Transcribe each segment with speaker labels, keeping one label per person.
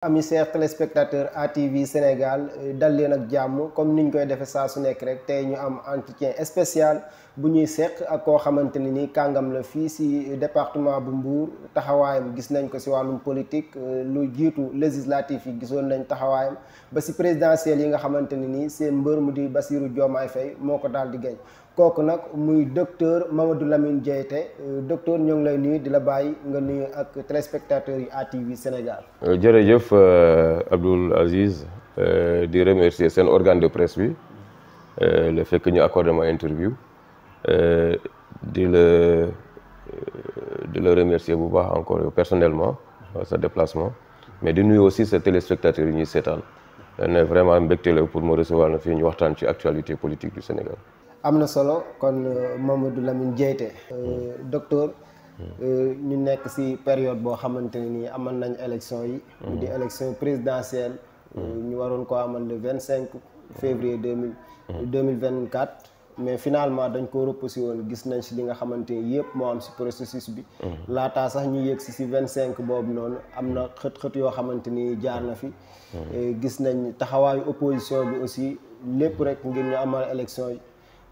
Speaker 1: Amis chers téléspectateurs ATV Sénégal dal leen ak jàmm comme niñ koy defee saa su nekk rek tey ñu am entretien spécial bu ñuy seq ak koo xamante ne ni kàngam la fii si département bu Mbour taxawaayam gis nañ ko si wàllum politique lu jiitu législatif yi gisoon nañ taxawaayam ba si présidentielle yi nga xamante ne ni seen mbër mu di Bassirou Diomaye Faye moo ko daal di gañ kooku nag muy docteur Mamadou Lamine Diayte docteur ñoo ngi lay nuyu di la bàyyi nga nuyu ak téléspectateurs yi ATV Sénégal.
Speaker 2: jërëjëf Abdoul Aziz di remercier seen organe de presse bi le fait que ñu accordé ma interview di la remercier bu baax encore personnellement sa déplacement mais di nuyu aussi sa téléspectateurs yi ñuy seetaan ne vraiment mbégte la pour me recevoir na fii ñu waxtaan ci actualité politique du Sénégal.
Speaker 1: am na solo kon Mamadou Lamine Diayte docteur ñu nekk ci période boo xamante ne nii amal nañ élection yi di élection présidentielle ñu waroon ko amal le 25 février 2024 mais finalement dañ ko repoussé woon gis nañ ci li nga xamante ni yëpp moo am ci processus bi laataa sax ñu yëg ci 25 boobu noonu am na xët-xët yoo xamante ni jaar na fi gis nañ taxawaayu opposition bi aussi lépp rek ngir ñu amal élection yi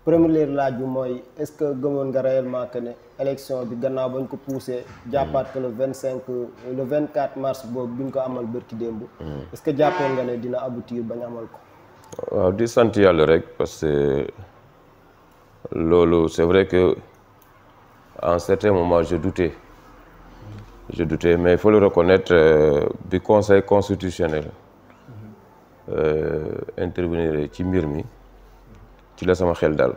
Speaker 1: première laaj bi mooy est-ce que gëmoon nga réellement que ne élection bi gannaaw bañ ko poussé jàppaat que le 24 mars boobu bi ñu ko amal bërki démb est-ce que jàppoon nga ne dina aboutir bañ amal ko
Speaker 2: waaw di sant yàlla rek parce que loolu c'est vrai que à un certain moment je doutais mais il faut le reconnaître bi conseil constitutionnel intervenir ci mbir mi ci la sama xel daal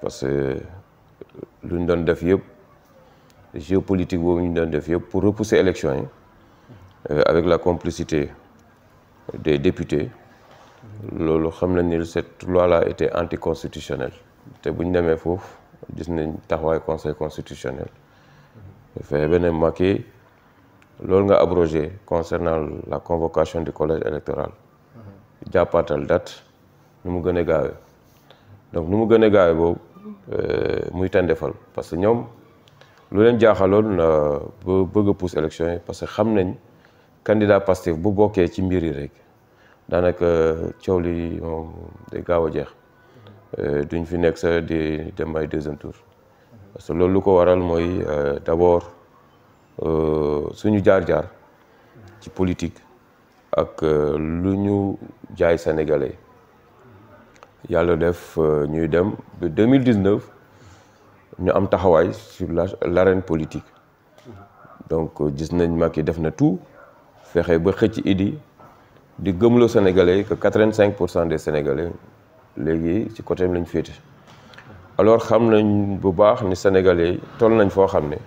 Speaker 2: parce que lu ñu doon def yëpp géopolitique boobu ñu doon def yëpp pour repousser élection yi avec la complicité des députés loolu xam nañ ni cette loi là était anticonstitutionnelle te bu ñu demee foofu gis nañ taxawaay conseil constitutionnel fexe beneen Macky loolu nga abrogé concernant la convocation du collège électoral jàppaatal date nu mu gën a gaawee donc nu mu gën a gaawee boobu muy tàndeefal parce que ñoom lu leen jaaxaloon ba bëgg a pousse élection yi parce que xam nañ candidat Pastef bu bokkee ci mbir yi rek daanaka coow li moom day gaaw a jeex duñ fi nekk sa di dem ay deuxième tour parce que loolu lu ko waral mooy d'abord suñu jaar-jaar ci politique ak lu ñu jaay sénégalais yàlla def ñuy dem ba 2019 ñu am taxawaay sur l'arène politique donc gis nañ Macky def na tout fexe ba xëcc idi di gëmloo sénégalais que 85% des sénégalais léegi ci côté lañ féete alors xam nañ bu baax ni sénégalais toll nañ foo xam ne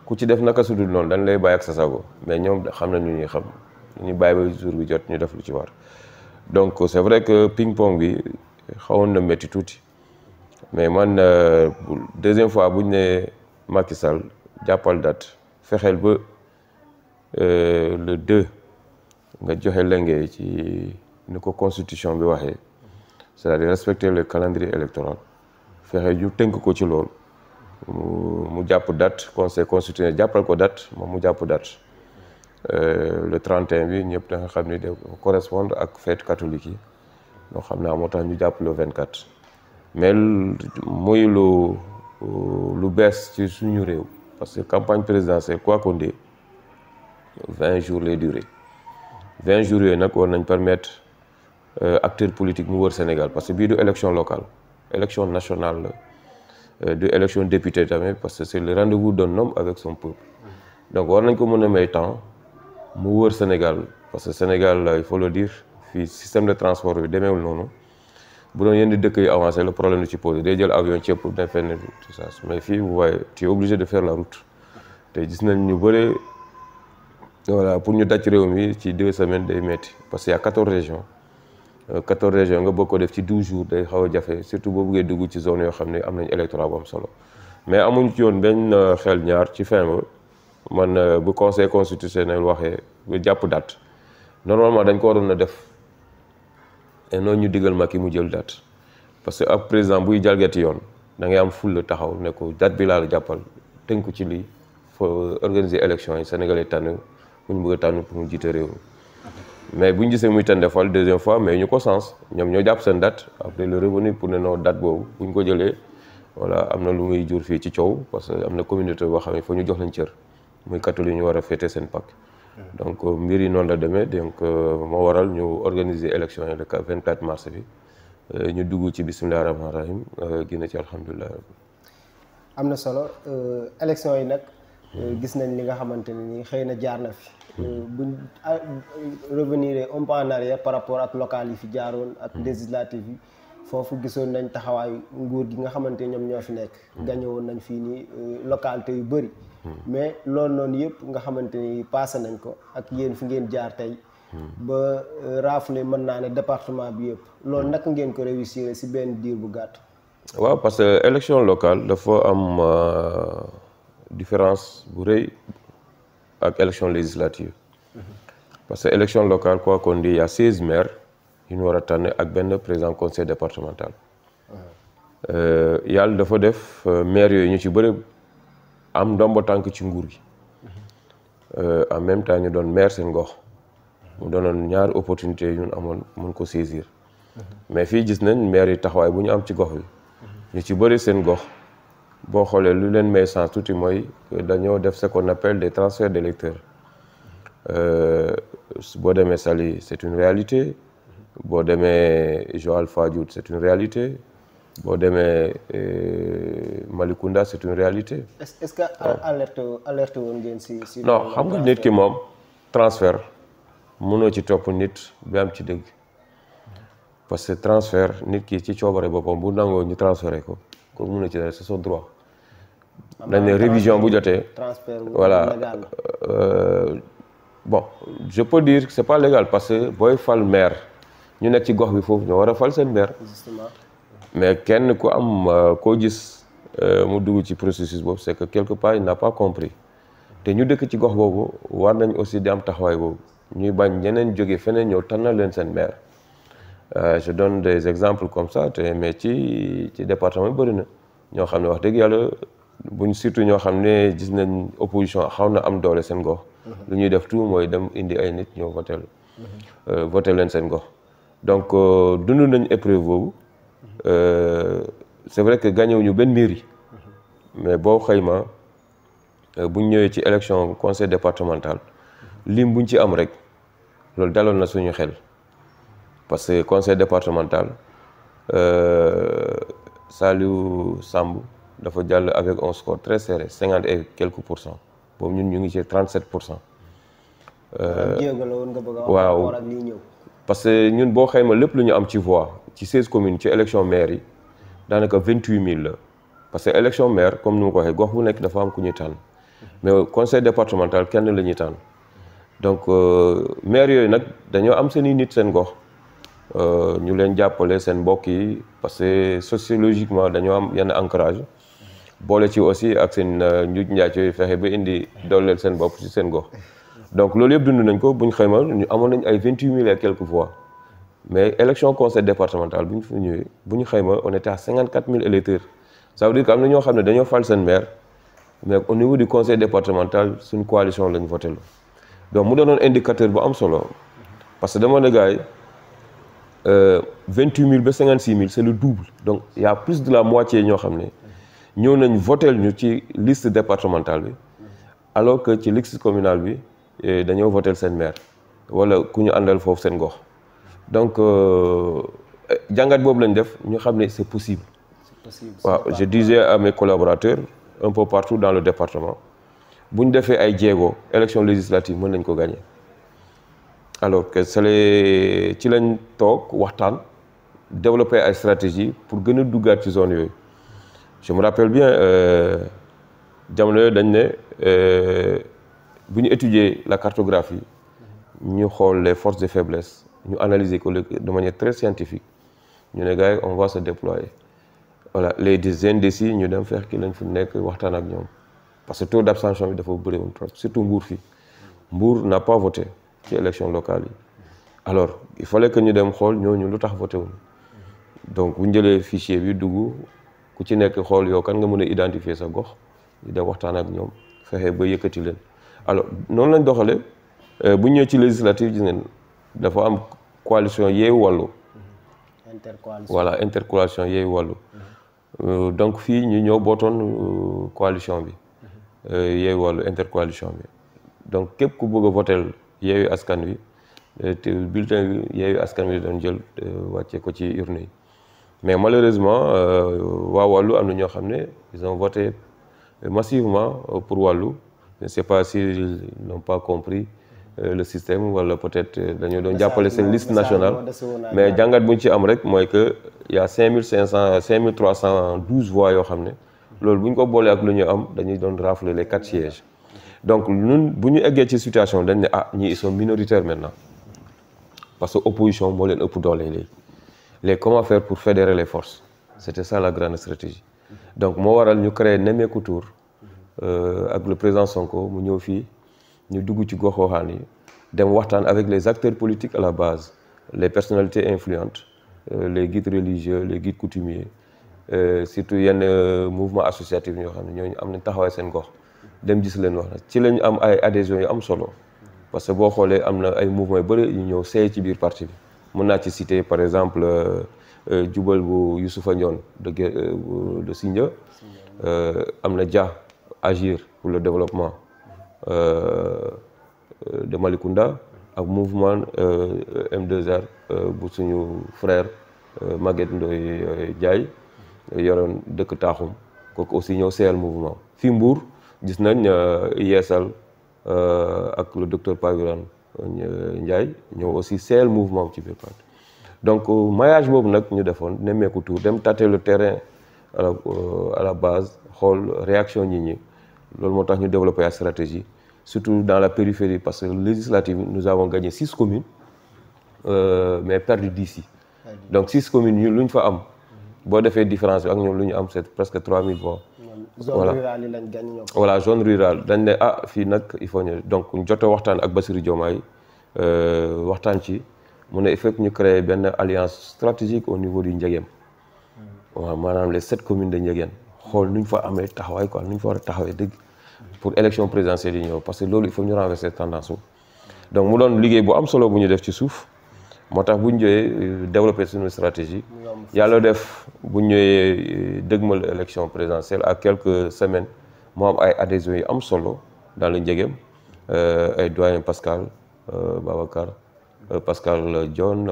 Speaker 2: ku ci def naka sudul noonu dañ lay bàyyi ak sa sago mais ñoom xam nañ lu ñuy xam ñu bàyyi ba jour bi jot ñu def lu ci war donc c'est vrai que ping pong bi xawoon na métti tuuti mais man deuxième fois bu ñu ne Macky Sall jàppal date fexeel ba le 2 nga joxe lenge ci ni ko constitution bi waxee c'est-à-dire respecter le calendrier électoral fexe ñu tënk ko ci loolu mu jàpp date conseil constitutionnel jàppal ko date moom mu jàpp date le 31 bi ñëpp da nga xam ni da correspondre ak fête catholique yi donc xam naa moo tax ñu jàpp le 24 mais muy lu bees ci suñu réew parce que campagne présidentielle quoi qu'on dise 20 jours lay durer 20 jours yooyu nag war nañ permettre acteurs politiques mu wër Sénégal parce que bii du élection locale élection nationale la du élection député tamit parce que c'est le rendez-vous d'un homme avec son peuple donc war nañ ko mën a may temps mu wër Sénégal parce que Sénégal il faut le dire fii système de transport bi demeewul noonu bu doon yenn dëkk yu avancé le problème du ci posé day jël avion ceeb pour dem fenn tout ça mais fii vous voyez tu es obligé de faire la route te gis nañ ñu bëre voilà pour ñu daj réew mi ci 2 semaines day metti parce que y a 14 régions 14 régions nga bëgg ko def ci 12 jours day xaw a jafe surtout boo buggee dugg ci zone yoo xam ne am nañ électorat bu am solo mais amuñ ci yoon benn xel ñaar ci fin ba man bu conseil constitutionnel waxee ba jàpp date normalement dañ ko waroon a def et noonu ñu digal Macky mu jël date parce que ab président buy jalgati yoon da ngay am fulla taxaw ne ko date bi laa la jàppal tënku ci lii faut organiser élection yi Sénégalais tànn bu ñu bëgg a tànn pour mu jiite réew mi mais bu ñu gisee muy tànn fal deuxième fois mais ñu ko sens ñoom ñoo jàpp seen date après le revenir pour ne non date boobu bu ñu ko jëlee voilà am na lu muy jur fii ci coow parce que am na communauté boo xam ne foo ñu jox leen cër muy catholique ñu war a fêter seen Pâques donc mbir yi noonu la demee donc moo waral ñu organiser élection yi le 24 mars bi ñu dugg ci bisimilah rahmaani rahim génn ci alhamdulilah.
Speaker 1: am na solo élection yi nag gis nañ li nga xamante ne nii xëy na jaar na fi. buñ revenir un peu en arrière par rapport ak local yi fi jaaroon ak législative yi foofu gisoon nañ taxawaayu nguur gi nga xamante ñoom ñoo fi nekk. gagné woon nañ fii nii localité yu bëri. mais loolu noonu yëpp nga xamante ni passé nañ ko ak yéen fi ngeen jaar tey. ba raafule mën naa ne département bi yëpp loolu naka ngeen ko réussir si benn diir bu gàtt.
Speaker 2: waaw parce que élection locale dafa am différence bu rëy ak élection législative parce que élection locale quoi qu'on dise il y a 16 maires yu ñu war a tànn ak benn président conseil départemental. yàlla dafa def maires yooyu ñu ci bëri am ndombo tànk ci nguur gi en même temps ñu doon maire seen gox. mu doonoon ñaari opportunité yu ñu amoon mën ko saisir mais fii gis nañ maire yi taxawaay bu ñu am ci gox bi ñu ci bëri seen gox boo xoolee lu leen may sens tuuti mooy dañoo def ce qu'on appelle des transferts d'électeurs boo demee Saly c'est une réalité boo demee Joal Fadiouth c'est une réalité boo demee Malicounda c'est une réalité.
Speaker 1: est-ce que alerte woon ngeen si
Speaker 2: non xam nga nit ki moom transfert. mënoo ci topp nit bi am ci dëgg parce que transfert nit ki ci coobare boppam bu nangoo ñu transféré ko mënoo ci dara c'est son droit dañ ne révision bu jotee voilà bon je peux dire que c'est pas légal parce que booy fal maire ñu nekk ci gox bi foofu ñoo war a fal seen maire mais kenn ku am koo gis mu dugg ci processus boobu c'est que quelque part il n'a pas compris te ñu dëkk ci gox boobu war nañ aussi di am taxawaay boobu ñuy bañ ñeneen jóge feneen ñëw tànnal leen seen maire je donne des exemples comme ça te mais ci département bëri na ñoo xam ne wax dëgg yàlla buñ surtout ñoo xam ne gis nañ opposition xaw na am doole seen gox lu ñuy def tout mooy dem indi ay nit ñëw voté leen seen gox donc dund nañ épreuve boobu c'est vrai que gagné wuñu benn mairie mais boo xayma buñ ñëwee ci élection conseil départemental lim buñ ci am rek loolu daloon na suñu xel parce que conseil départemental Saliou Samb dafa jàll avec un score très serré 50 et quelques pour cent boobu ñun ñu ngi ci 37%. waaw parce que ñun boo xayma lépp lu ñu am ci voix ci 16 communes ci élection maire yi daanaka 28000 la parce que élection maire comme ni ma ko waxee gox bu nekk dafa am ku ñuy tànn mais conseil départemental kenn la ñuy tànn. donc maire yooyu nag dañoo am seen i nit seen gox ñu leen jàppale seen mbokk yi parce que sociologiquement dañoo am yenn ancrage boole ci aussi ak seen njuuj njaaj yooyu fexe ba indi dooleel seen bopp ci seen gox donc loolu yëpp dund nañ ko buñ xayma ñu amoon nañ ay 28000 et quelques voix mais élection conseil départemental bu ñu fa ñëwee bu ñu xayma on était à 54000 électeurs ça veut dire que am na ñoo xam ne dañoo fal seen maire mais au niveau du conseil départemental suñ coalition lañ voté la donc mu doonoon indicateur bu am solo parce que dama ne gars yi 28000 ba 56000 c'est le double donc il y a plus de la moitié ñoo xam ne ñëw nañ votel ñu ci liste départementale bi alors que ci liste communale bi dañoo votel seen maire wala ku ñu àndal foofu seen gox donc jàngat boobu lañ def ñu xam ne c'est possible. waaw je disais à mes collaborateurs un peu partout dans le département bu ñu defee ay jéego élection législative mën nañ ko gagner alors que ci lañ toog waxtaan développer ay stratégie pour gën a duggaat ci zone yooyu je me rappelle bien jamono yooyu dañ ne bu ñu étudier la cartographie ñu xool les forces et faiblesses ñu analyser ko de manière très scientifique ñu ne gars yi on va se déployer voilà les indécis ñu dem fex ki lañ fu nekk waxtaan ak ñoom parce que taux d'abstention bi dafa bëri woon trop surtout Mbour fii Mbour n'a pas voté ci élection locale yi alors il fallait que ñu dem xool ñooñu lu tax voté wuñ donc bu ñu jëlee fichier bi dugg ku ci nekk xool yow kan nga mën a identifier sa gox ñu dem waxtaan ak ñoom fexe ba yëkkati leen alors noonu lañ doxalee bu ñëwee ci législative gis ngeen dafa am coalition Yewwi Wallu.
Speaker 1: intercoalition
Speaker 2: voilà intercoalition Yewwi Wallu. donc fii ñu ñëw bootoon coalition bi. Yewwi Wallu intercoalition bi donc képp ku bëgg a voter Yewwi Askan Wi te bulletin bi Yewwi Askan Wi doon jël wàcce ko ci urne yi mais malheureusement waa Wallu am na ñoo xam ne ils ont voté massivement pour Wallu. Je ne sais pas s'ils n'ont pas compris le système wala peut-être dañoo doon jàppale seen liste nationale mais jàngat bu ñu ci am rek mooy que y a 5312 voix yoo xam ne loolu bu ñu ko boolee ak lu ñu am dañuy doon rafler les 4 sièges donc ñun bu ñu eggee ci situation dañ ne ñii ils sont minoritaires maintenant parce que opposition moo leen ëpp doole léegi comment faire pour fédérer les forces c'était ça la grande stratégie donc moo waral ñu créer Nemmeeku Tour ak le président Sonko mu ñëw fii ñu dugg ci gox-goxaan yi dem waxtaan avec les acteurs politiques à la base les personnalités influentes les guides religieux les guides coutumiers surtout yenn mouvement associatif ñoo xam ne ñooñu am nañ taxawaay seen gox dem gis leen wax na ci lañu am ay adhésions yu am solo parce que boo xoolee am na ay mouvements yu bëri yu ñëw seey ci biir parti bi mën naa ci citer par exemple jubal bu Youssoufa Ndione de Sindia am na Dia Agir pour le développement de Malicounda ak mouvement M2R bu suñu frère Maguette Ndoye Ndiaye yoroon dëkk Taaxum kooku aussi ñëw seeyal mouvement fii Mbour gis nañ Yeesal ak le docteur Pavirane Ndiaye ñëw aussi seeyal mouvement ci biir parti donc maillage boobu nag ñu defoon Nemmeeku Tour dem tâter le terrain à la base xool réaction nit ñi loolu moo tax ñu développer la stratégie surtout dans la périphérie parce que législative nous avons gagné 6 communes mais perdu 10 yi donc 6 communes ñu lu ñu fa am boo defee différence bi ak ñoom lu ñu am c'est presque 3000 voix.
Speaker 1: zone rurale yi lañ gagné ñoom.
Speaker 2: voilà zone rurale dañ ne fii nag il faut ñu donc ñu jot a waxtaan ak Bassirou Diomaye waxtaan ci mu ne il faut que ñu créer benn alliance stratégique au niveau du Ndiéguène. waaw maanaam les 7 communes de Ndiéguène xool nu ñu fa amee taxawaay quoi nu ñu fa war a taxawee dëgg pour élection présidentielle yi ñëw parce que loolu il faut ñu renverser tendance wu. donc mu doon liggéey bu am solo bu ñu def ci suuf moo tax bu ñu ñëwee développer suñu stratégie yàlla def bu ñu ñëwee dëgmal élection présidentielle à quelques semaines moo am ay adhésions yu am solo dans le Ndiéguène ay doyen Pascal Babacar Pascal Dione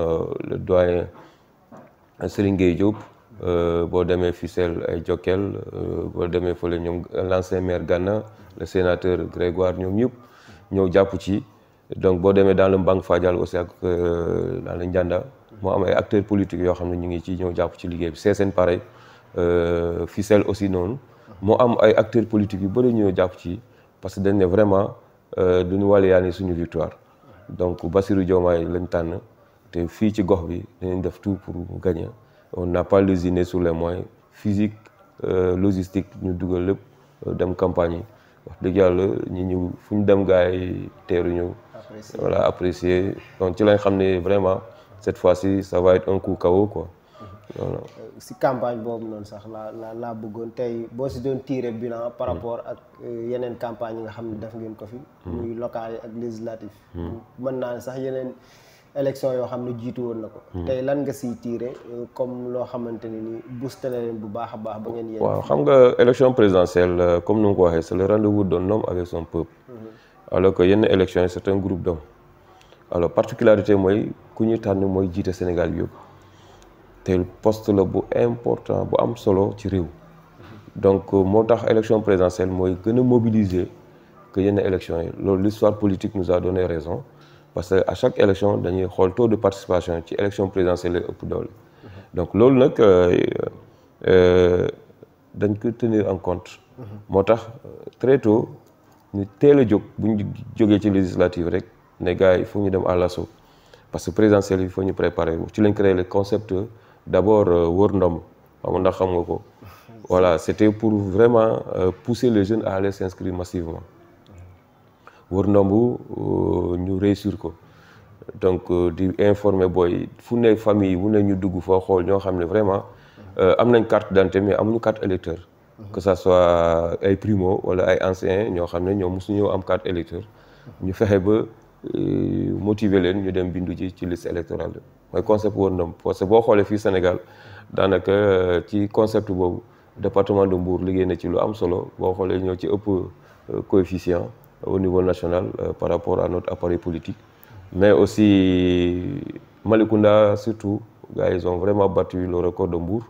Speaker 2: le doyen Serigne Gueye Diop. boo demee Fissel ay Jokkel boo demee fële ñoom l'ancien maire Gana le sénateur Grégoire ñoom ñëpp ñëw jàpp ci donc boo demee dans le Mbang Fadial aussi ak dans le Ndianda moo am ay acteurs politiques yoo xam ne ñu ngi ci ñëw jàpp ci liggéey bi Sessène pareil Fissel aussi noonu moo am ay acteurs politiques yu bëri ñëw jàpp ci parce que dañ ne vraiment duñu wàlle yaani suñu victoire donc Bassirou Diomaye lañ tànn te fii ci gox bi dinañ def tout pour gagner. On n'a pas lésiné sur les moyens physiques logistiques ñu dugal lépp dem campagne yi wax dëgg yàlla ñu fu ñu dem gars yi teeru ñu voilà apprécier donc ci lañ xam ne vraiment cette fois-ci ça va être un coup KO quoi voilà.
Speaker 1: si campagne boobu noonu sax laa bëggoon tey boo si doon tirer bilan par rapport ak yeneen campagne yi nga xam ne def ngeen ko fi muy local yi ak législatif mën naa sax yeneen élection yoo xam ne jiitu woon na ko. tey lan nga siy tiire comme loo xamante ne ni booster na leen bu baax a baax ba ngeen yéen.
Speaker 2: waaw xam nga élection présidentielle comme nu nga ko waxee c'est le rendez-vous d'un homme avec son peuple. alors que yenn élection yi c'est un groupe d'hommes. alors particularité mooy ku ñu tànn mooy jiite Sénégal bi yëpp te poste la bu important bu am solo ci réew. donc moo tax élection présidentielle mooy gën a mobiliser que yenn élection yi loolu l'histoire politique nous a donné raison. parce que à chaque élection dañuy xool taux de participation ci élection présidentielle ëpp doole donc loolu nag dañ ko tenir en compte moo tax très tôt ñu teel a jóg bu ñu jógee ci législative rek ne gars yi il faut ñu dem à l'assaut parce que présidentielle il faut ñu préparer ci lañ créé le concept d'abord wër ndomb ndax xam nga ko voilà c'était pour vraiment pousser les jeunes à aller s'inscrire massivement wër ndombu ñu réussir ko donc di informer booy fu ne famille wu ne ñu dugg foo xool ñoo xam ne vraiment am nañ carte d'identité mais amuñu carte électeur que ça soit ay primo wala ay anciens ñoo xam ne ñoom mosu ñëw am carte électeur ñu fexe ba motiver leen ñu dem bindu ji ci liste électorale mooy concept woon na parce que boo xoolee fii Sénégal daanaka ci concept boobu département de Mbour liggéey na ci lu am solo boo xoolee ñoo ci ëpp coefficient au niveau national par rapport à notre appareil politique mais aussi Malicounda surtout gars ils ont vraiment battu le record de Mbour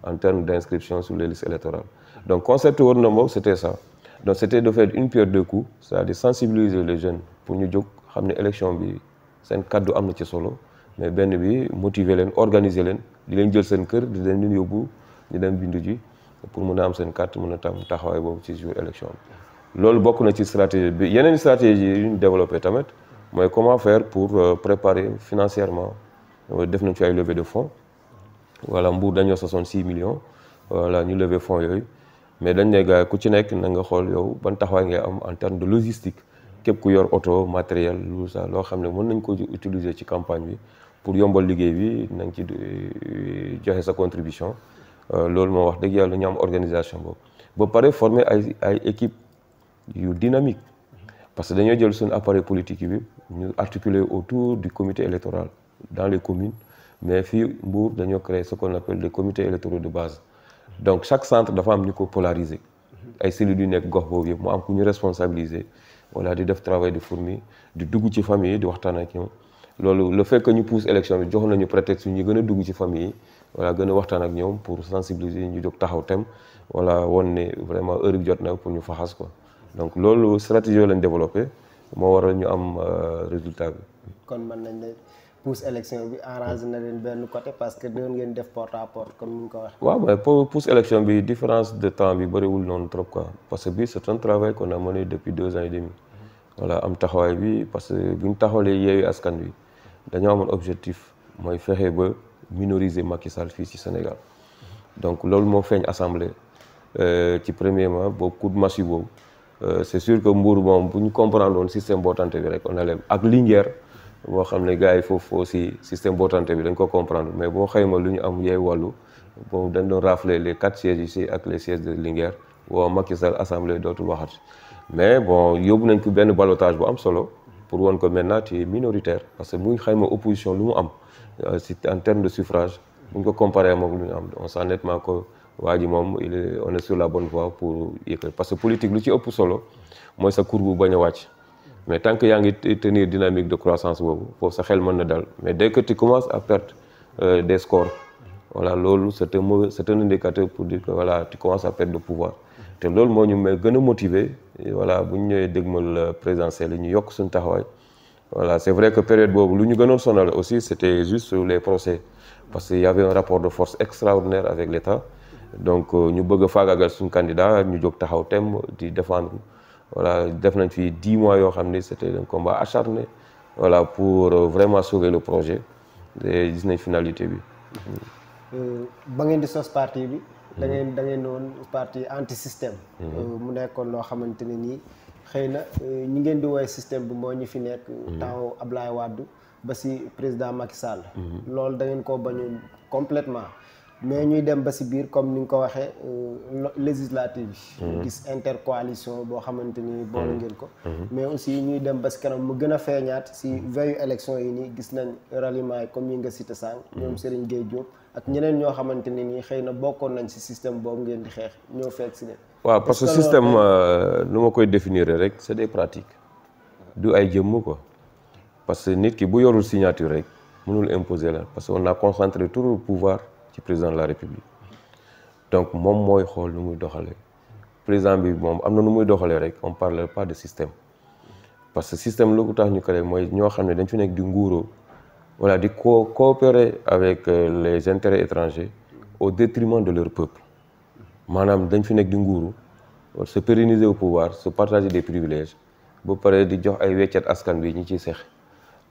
Speaker 2: en termes d'inscription sur les listes électorales donc concept woon na moom c'était ça donc c'était de faire une pierre deux coups c'est-à-dire sensibiliser les jeunes pour ñu jóg xam ne élection bi seen kaddu am na ci solo mais benn bi motiver leen organiser leen di leen jël seen kër di leen yóbbu ñu dem bindu ji pour mën a am seen carte mën a tam taxawaay boobu ci jour élection bi loolu bokk na ci stratégie bi yeneen stratégie yu ñu développé tamit mooy comment faire pour préparer financièrement def nañ fi ay levée de fonds voilà Mbour dañoo 66 millions voilà ñu lever fonds yooyu mais dañ ne gars ku ci nekk na nga xool yow ban taxawaay ngay am en terme de logistique képp ku yor auto matériel lu ça loo xam ne mën nañ ko utiliser ci campagne bi pour yombal liggéey bi na nga ci joxe sa contribution loolu moo wax dëgg yàlla ñu am organisation boobu ba pare former ay équipe yu dynamique parce que dañoo jël suñu appareil politique bi ñu articuler autour du comité électoral dans les communes mais fii Mbour dañoo créer ce qu'on appelle des comités électoraux de base donc chaque centre dafa am ñu ko polariser ay cellules yu nekk gox boobu yëpp mu am ku ñu responsabiliser voilà di def travail de fourmi di dugg ci famille yi di waxtaan ak ñoom loolu le fait que ñu pousse élection bi jox nañu prétexte ñu gën a dugg ci famille yi voilà gën a waxtaan ak ñoom pour sensibiliser ñu jóg taxaw tem voilà won ne vraiment heure bi jot na pour ñu faxas quoi donc loolu stratégie yooyu lañ développé moo waral ñu am résultat bi.
Speaker 1: kon mën nañ ne pousse élection bi arrangé na leen benn côté parce que doon ngeen def porte à porte comme ni nga ko waxee.
Speaker 2: waaw mais pour pousse élection bi différence de temps bi bëriwul noonu trop quoi parce que bii c'est un travail qu'on a mené depuis 2 ans et demi. voilà am taxawaay bi parce que bu ñu taxawalee Yewwi Askan Wi dañoo amoon objectif mooy fexe ba minoriser Macky Sall fii ci Sénégal donc loolu moo feeñ assemblée ci premièrement boobu coup de massue boobu c'est sûr que Mbour moom bu ñu comprendre woon système bootante bi rek on allait ak Linguère boo xam ne gars yi foofu aussi système bootante bi dañ ko comprendre mais boo xayma lu ñu am Yewwi Wàllu boobu dañ doon rafler les 4 sièges ici ak les sièges de Linguère boo Macky Sall assemblée dootul waxat mais bon yóbbu nañ ko benn ballottage bu am solo pour woon ko maintenant tu es minoritaire parce que bu ñu xayma opposition lu mu am en termes de suffrage bu ñu ko comparé moom lu ñu am on sent nettement que waa ji moom on est sur la bonne voie pour yëkkati parce que politique lu ci ëpp solo mooy sa courbe bu bañ a wàcc mais tant que yaa ngi tenir dynamique de croissance boobu foofu sa xel mën na dal mais dès que tu commences à perdre des scores voilà loolu c'est un indicateur pour dire que voilà tu commences à perdre de pouvoir te loolu moo ñu may gën a motiver voilà bu ñu ñëwee dégmal présidentielle yi ñu yokk suñu taxawaay voilà c'est vrai que période boobu lu ñu gënoon sonal aussi c'était juste sur les procès parce qu'il y avait un rapport de force extraordinaire avec l'État donc ñu bëgg a faagaagal suñu candidat ñu jóg taxaw tem di défendre voilà def nañ fi 10 mois yoo xam ni c'était un combat acharné voilà pour vraiment sauver le projet te gis nañ finalité bi.
Speaker 1: ba ngeen di sos parti bi. da ngeen doon parti anti système. mu nekkoon loo xamante ne nii xëy na ñi ngeen di woowee système bi moo ñu fi nekk. temps Ablaye Wade ba si président Macky Sall. loolu da ngeen koo bañu complètement mais ñuy dem ba si biir comme ni nga ko waxee législative yi. gis intercoalition boo xamante ni boole ngeen ko. mais aussi ñuy dem ba si kanam mu gën a feeñaat si veille élection yi nii gis nañ ralliement yi comme yi nga cité sànq. ñoom Serigne Gueye Diop. ak ñeneen ñoo xamante ne nii xëy na bokkoon nañ ci système boobu ngeen di xeex ñoo fekk si leen.
Speaker 2: waaw parce que système nu ma koy définir rek c'est des pratiques du ay jëmm quoi parce que nit ki bu yorul signature rek mënul imposer la parce que on a concentré tout le pouvoir ci président de la République donc moom mooy xool nu muy doxalee président bi moom am na nu muy doxalee rek on parle pas de système parce que système lu ko tax ñu créé mooy ñoo xam ne dañ fi nekk di nguuroo. voilà di coopérer avec les intérêts étrangers au détriment de leur peuple maanaam dañ fi nekk di nguuru se pérenniser au pouvoir se partager des privilèges ba pare di jox ay weccet askan bi ñi ciy seex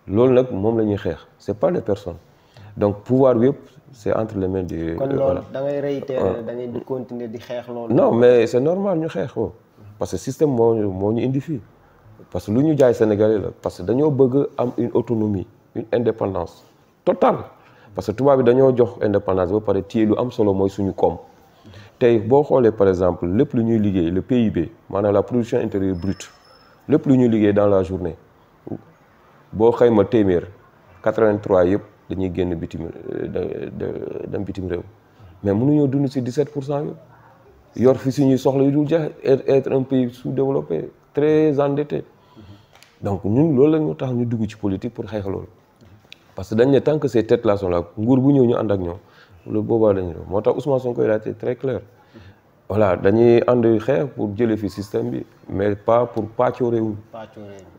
Speaker 2: loolu nag moom la ñuy xeex c'est pas les personnes donc pouvoir bi yëpp c'est entre les mains du.
Speaker 1: kon loolu da ngay réitérer da ngay di continuer di xeex loolu.
Speaker 2: non mais c'est normal ñu xeex ko parce que système moo ñu indi fii parce que lu ñu jaay Sénégalais la parce que dañoo bëgg am une autonomie. une indépendance totale parce que tubaab bi dañoo jox indépendance ba pare téye lu am solo mooy suñu koom tey boo xoolee par exemple lépp lu ñuy liggéey le PIB maanaam la production intérieure brute lépp lu ñuy liggéey dans la journée boo xayma téeméer 83 yëpp dañuy génn dem bitim réew mais mënuñoo dund si 17% yëpp yor fi suñuy soxla yu dul jeex être un pays sous-développé très endetté donc ñun loolu la ñu tax ñu dugg ci politique pour xeex loolu parce que dañ ne tant que ces têtes là sont là nguur bu ñëw ñu ànd ak ñoom loolu boobaa dañu doon moo tax Ousmane Sonko il a été très clair voilà dañuy ànd xeex pour jëlee fi système bi mais pas pour pàccoo réew mi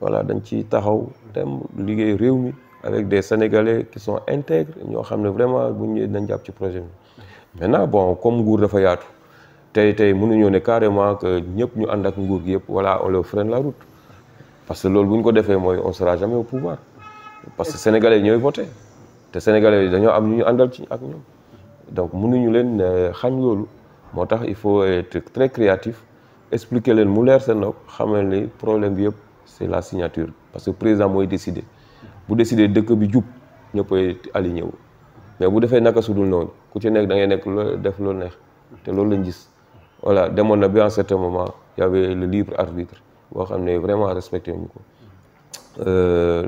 Speaker 2: voilà dañ ci taxaw dem liggéey réew mi avec des Sénégalais qui sont intègres ñoo xam ne vraiment bu ñu ñëwee dañ jàpp ci projet bi maintenant bon comme nguur dafa yaatu tey mënuñoo ne carrément que ñëpp ñu ànd ak nguur gi yëpp voilà on leur freine la route parce que loolu bu ñu ko defee mooy on sera jamais au pouvoir parce que Sénégalais ñooy voté te Sénégalais yi dañoo am ñu ñu àndal ci ak ñoom donc mënuñu leen xañ loolu moo tax il faut être très créatif expliquer leen mu leer seen nopp xamal ni problème bi yëpp c'est la signature parce que président mooy décider bu décider dëkk bi jub ñëppay aligné wu mais bu defee naka sudul noonu ku ci nekk da ngay nekk def loolu neex te loolu lañ gis voilà demoon na bi en certain moment y avait le libre arbitre boo xam ne vraiment respecté ñu ko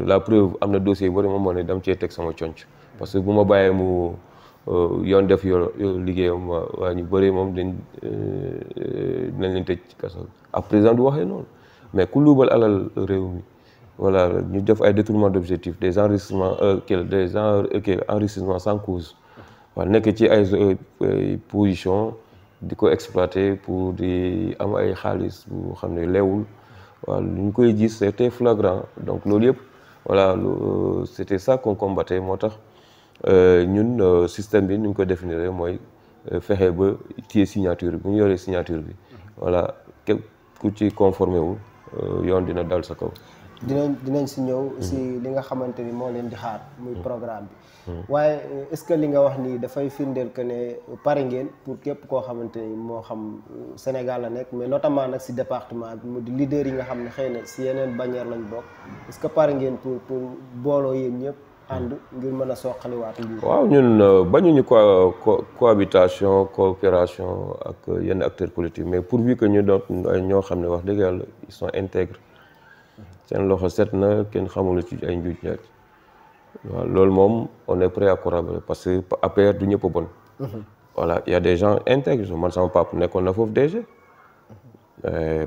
Speaker 2: la preuve am na dossier yu bëri moom moo ne dam cee teg sama conc parce que bu ma bàyyee mu yoon def yo liggéeyam waa ñu bëri moom dinañ leen tëj ci kaso ak président du waxee noonu mais ku luubal alal réew mi voilà ñu def ay détournement d'objectifs des enrichissements enrichissement sans cause waaw nekk ci ay position di ko exploiter pour di am ay xaalis bu xam ne leewul waaw lu ñu koy gis c'était flagrant donc loolu yëpp voilà c'était ça qu'on combattait moo tax ñun système bi ni ñu ko définir mooy fexe ba téye signature bi bu ñu yoree signature bi voilà képp ku ci conformé wu yoon dina dal sa kaw.
Speaker 1: dinañ si ñëw si li nga xamante ni moo leen di xaar muy programme bi waaye est-ce que li nga wax nii dafay firndeel que ne pare ngeen pour képp koo xamante ni moo xam Sénégal la nekk mais notamment nag si département bi mu di leader yi nga xam ne xëy na si yeneen bannière lañ bokk est-ce que pare ngeen pour booloo yéen ñëpp ànd ngir mën a soqaliwaat nguur.
Speaker 2: waaw ñun bañuñu cohabitation coopération ak yenn acteurs politiques mais pourvu que ñu doon ñoo xam ne wax dëgg yàlla ils sont intègres seen loxo set na kenn xamul ci ay njuuj njaaj waaw loolu moom on est prêt à collaborer parce que APR du ñëpp bon voilà il y a des gens intègres man sama papa nekkoon na foofu DG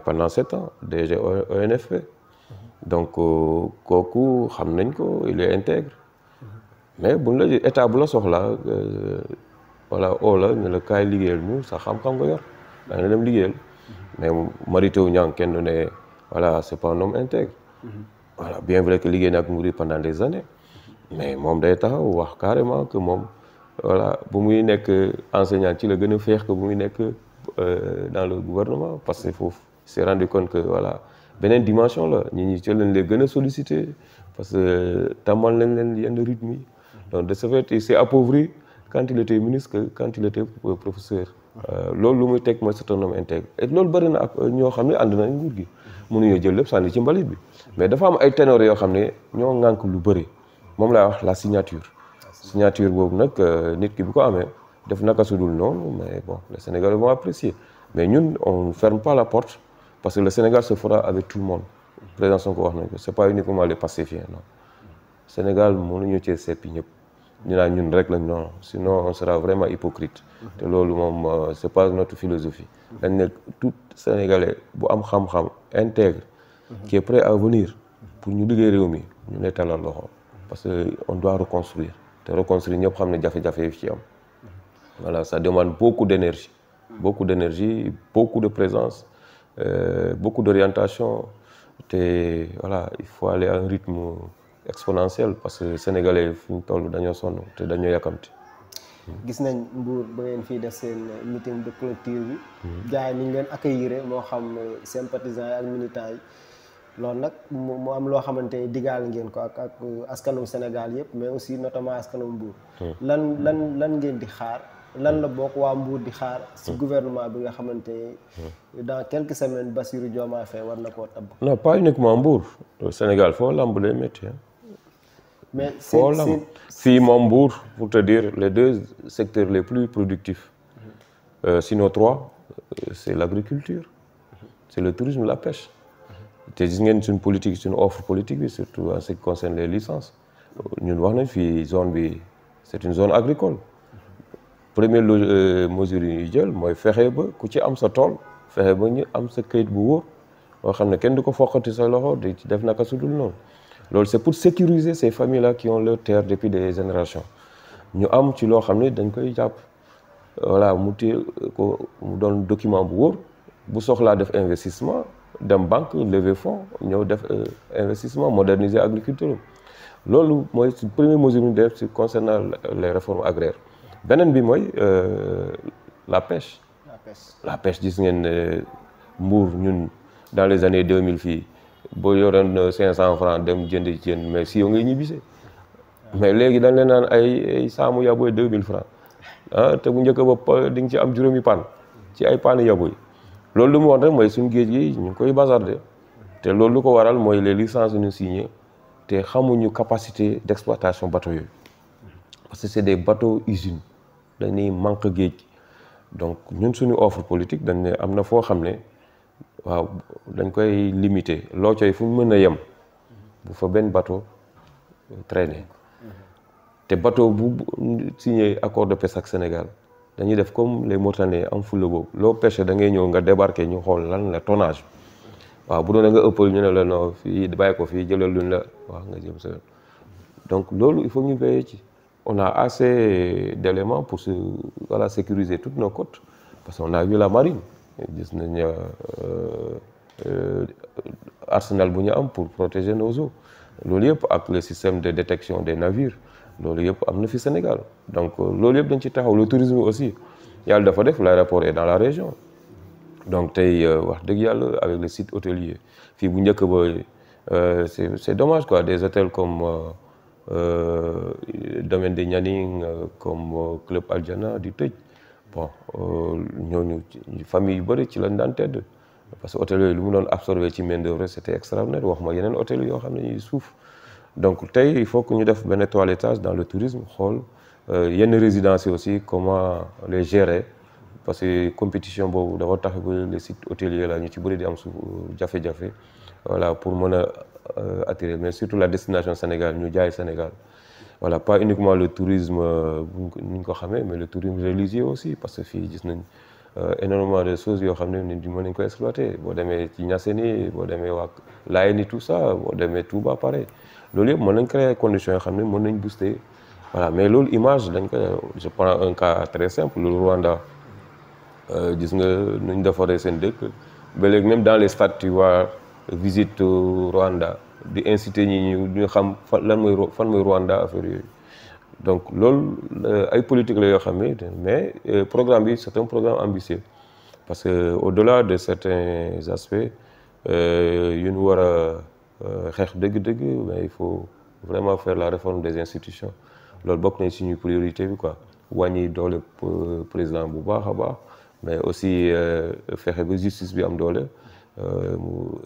Speaker 2: pendant 7 ans DG ONFP donc kooku xam nañ ko il est intègre mais buñ la état bu la soxlaa voilà la ne la kaay liggéeyal ñu sa xam-xam nga yor da nga dem liggéeyal mais Mary Teuw Niane kenn du ne voilà c'est pas un homme intègre voilà bien vrai que liggéey na ak nguur pendant des années mais moom day taxaw wax carrément que moom voilà bu muy nekk enseignant ci la gën a féex que bu muy nekk dans le gouvernement parce que foofu s'est rendu compte que voilà beneen dimension la ñi ci lañ leen gën a sollicité parce que tàmmal nañ leen yenn rythme yi donc de ce fait il s'est appauvri quand il était ministre que quand il était professeur loolu lu muy teg mooy c'est un homme intègre et loolu bëri na ak ñoo xam ne ànd nañ nguur gi mënuñoo jël lépp sànni ci mbalit bi mais dafa am ay ténors yoo xam ne ñoo ŋànk lu bëri moom laa wax la signature boobu nag nit ki bu ko amee def naka su dul noonu mais bon les Sénégalais vont apprécier mais ñun on ne ferme pas la porte parce que le Sénégal se fera avec tout le monde président Sonko wax nañ ko c'est pas uniquement les pacifiens non Sénégal mënuñu cee seppi ñëpp ñu naan ñun rek lañ non sinon on sera vraiment hypocrite te loolu moom c'est pas notre philosophie dañ ne tout Sénégalais bu am xam-xam intègre qui est prêt à venir pour ñu liggéey réew mi ñu lay talal loxo parce que on doit reconstruire te reconstruire ñëpp xam ne jafe-jafe yi ci am voilà ça demande beaucoup d'énergie beaucoup de présence beaucoup d'orientation te voilà il faut aller à un rythme exponentiel parce que sénégalais fi ñu toll dañoo sonn te dañoo yàkkamti.
Speaker 1: gis nañ Mbour ba ngeen fii def seen meeting de clôture bi. gars yi ni ñu leen accueillir moo xam sympathisants yi ak militants yi loolu nag mu am loo xamante ni digaal ngeen ko ak askanu Sénégal yëpp mais aussi notamment askanu Mbour. lan ngeen di xaar lan la bokk waa Mbour di xaar ci gouvernement bi nga xamante ni dans quelques semaines Bassirou Diomaye Faye war na koo tabb.
Speaker 2: non pas uniquement Mbour Sénégal foo lamb lay métti
Speaker 1: mais
Speaker 2: foo lamb fii moom Mbour pour te dire les 2 secteurs les plus productifs sinon 3 c'est l'agriculture c'est le tourisme la pêche te gis ngeen suñ politique suñu offre politique bi surtout en ce qui concerne les licences ñun wax nañ fii zone bi c'est une zone agricole première mesure yi ñuy jël mooy fexe ba ku ci am sa tool fexe ba ñu am sa kayit bu wóor boo xam ne kenn du ko foqati sa loxo di ci def naka su dul noonu loolu c'est pour sécuriser ces familles-là qui ont leur terre depuis des générations ñu am ci loo xam ne dañ koy jàpp voilà mu téye ko mu doon document bu wóor bu soxlaa def investissement dem banque lever fonds ñëw def investissement moderniser agriculture loolu mooy ci première mesure ñu def ci concernant les réformes agraires beneen bi mooy la pêche. La pêche gis ngeen Mbour ñun dans les années 2000 fii boo yoroon 500 francs dem jënd jën mais si yow ngay ñibbisee mais léegi dañ leen naan ay saamu yaboy 2000 francs ah te bu njëkk ba di nga ci am juróomi pan ci ay pan yaboy loolu lu mu woon rek mooy suñu géej gi ñu ngi koy bazarder te loolu lu ko waral mooy les licences ñu signé te xamuñu capacité d'exploitation bateaux yooyu parce que c'est des bateaux usines dañuy manque géej donc ñun suñu offre politique dañ ne am na foo xam ne waaw dañ koy limiter loo coy fu ñu mën a yem bu fa benn bateau traîner te bateau bu signé accord de pêche ak Sénégal dañuy def comme les Mauritaniens am fulla boobu loo pêché da ngay ñëw nga débarquer ñu xool lan la tonnage waaw bu doon nga ëppal ñu ne la non fii bàyyi ko fii jëlal luñ la waaw nga jëm sa donc loolu il faut ñu veiller ci on a assez d'éléments pour voilà, sécuriser toutes nos côtes parce qu'on a vu la marine gis nañ arsenal bu ñu am pour protéger nos eaux loolu yëpp ak le système de détection des navires loolu yëpp am na fi Sénégal donc loolu yëpp dañ ci taxaw le tourisme aussi yàlla dafa def l'aéroport est dans la région donc tey wax dëgg yàlla avec le site hôtelier fii bu njëkk ba c'est dommage quoi des hôtels comme domaine de Nianing comme club Aljana di tëj bon ñooñu famille yu bëri ci lañ daan tedd parce que hôtel yooyu lu mu doon absorbé ci main d'œuvre c'était extraordinaire wax ma yeneen hôtel yoo xam ne ñuy suuf donc tey il faut que ñu def benn toilettage dans le tourisme xool yenn résidences yi aussi comment les gérer parce que compétition boobu dafa tax ba les sites hôteliers là ñu ci bëri di am suuf jafe-jafe voilà pour mën a attirer mais surtout la destination Sénégal ñu jaay Sénégal voilà pas uniquement le tourisme ni ñu ko xamee mais le tourisme religieux aussi parce que fii gis nañ énormément de choses yoo xam ne nit ñi mën nañ ko exploiter boo demee ci Niassène boo demee waa Layène tout ça boo demee Touba pareil loolu yëpp mën nañ créer conditions yoo xam ne mën nañ booster voilà mais loolu image dañ ko je prends un cas très simple le Rwanda gis nga nuñ defaree seen dëkk ba léegi même dans les stades tu vois visite Rwanda di inciter ñi ñu xam fan mooy Rwanda affaire yooyu donc loolu ay politique la yoo xam ne mais programme bi c'est un programme ambitieux parce que au-delà de certains aspects yu ñu war a xeex dëgg-dëgg mais il faut vraiment faire la réforme des institutions loolu bokk nañ suñu priorité bi quoi wàññi doole président bu baax a baax mais aussi fexe ba justice bi am doole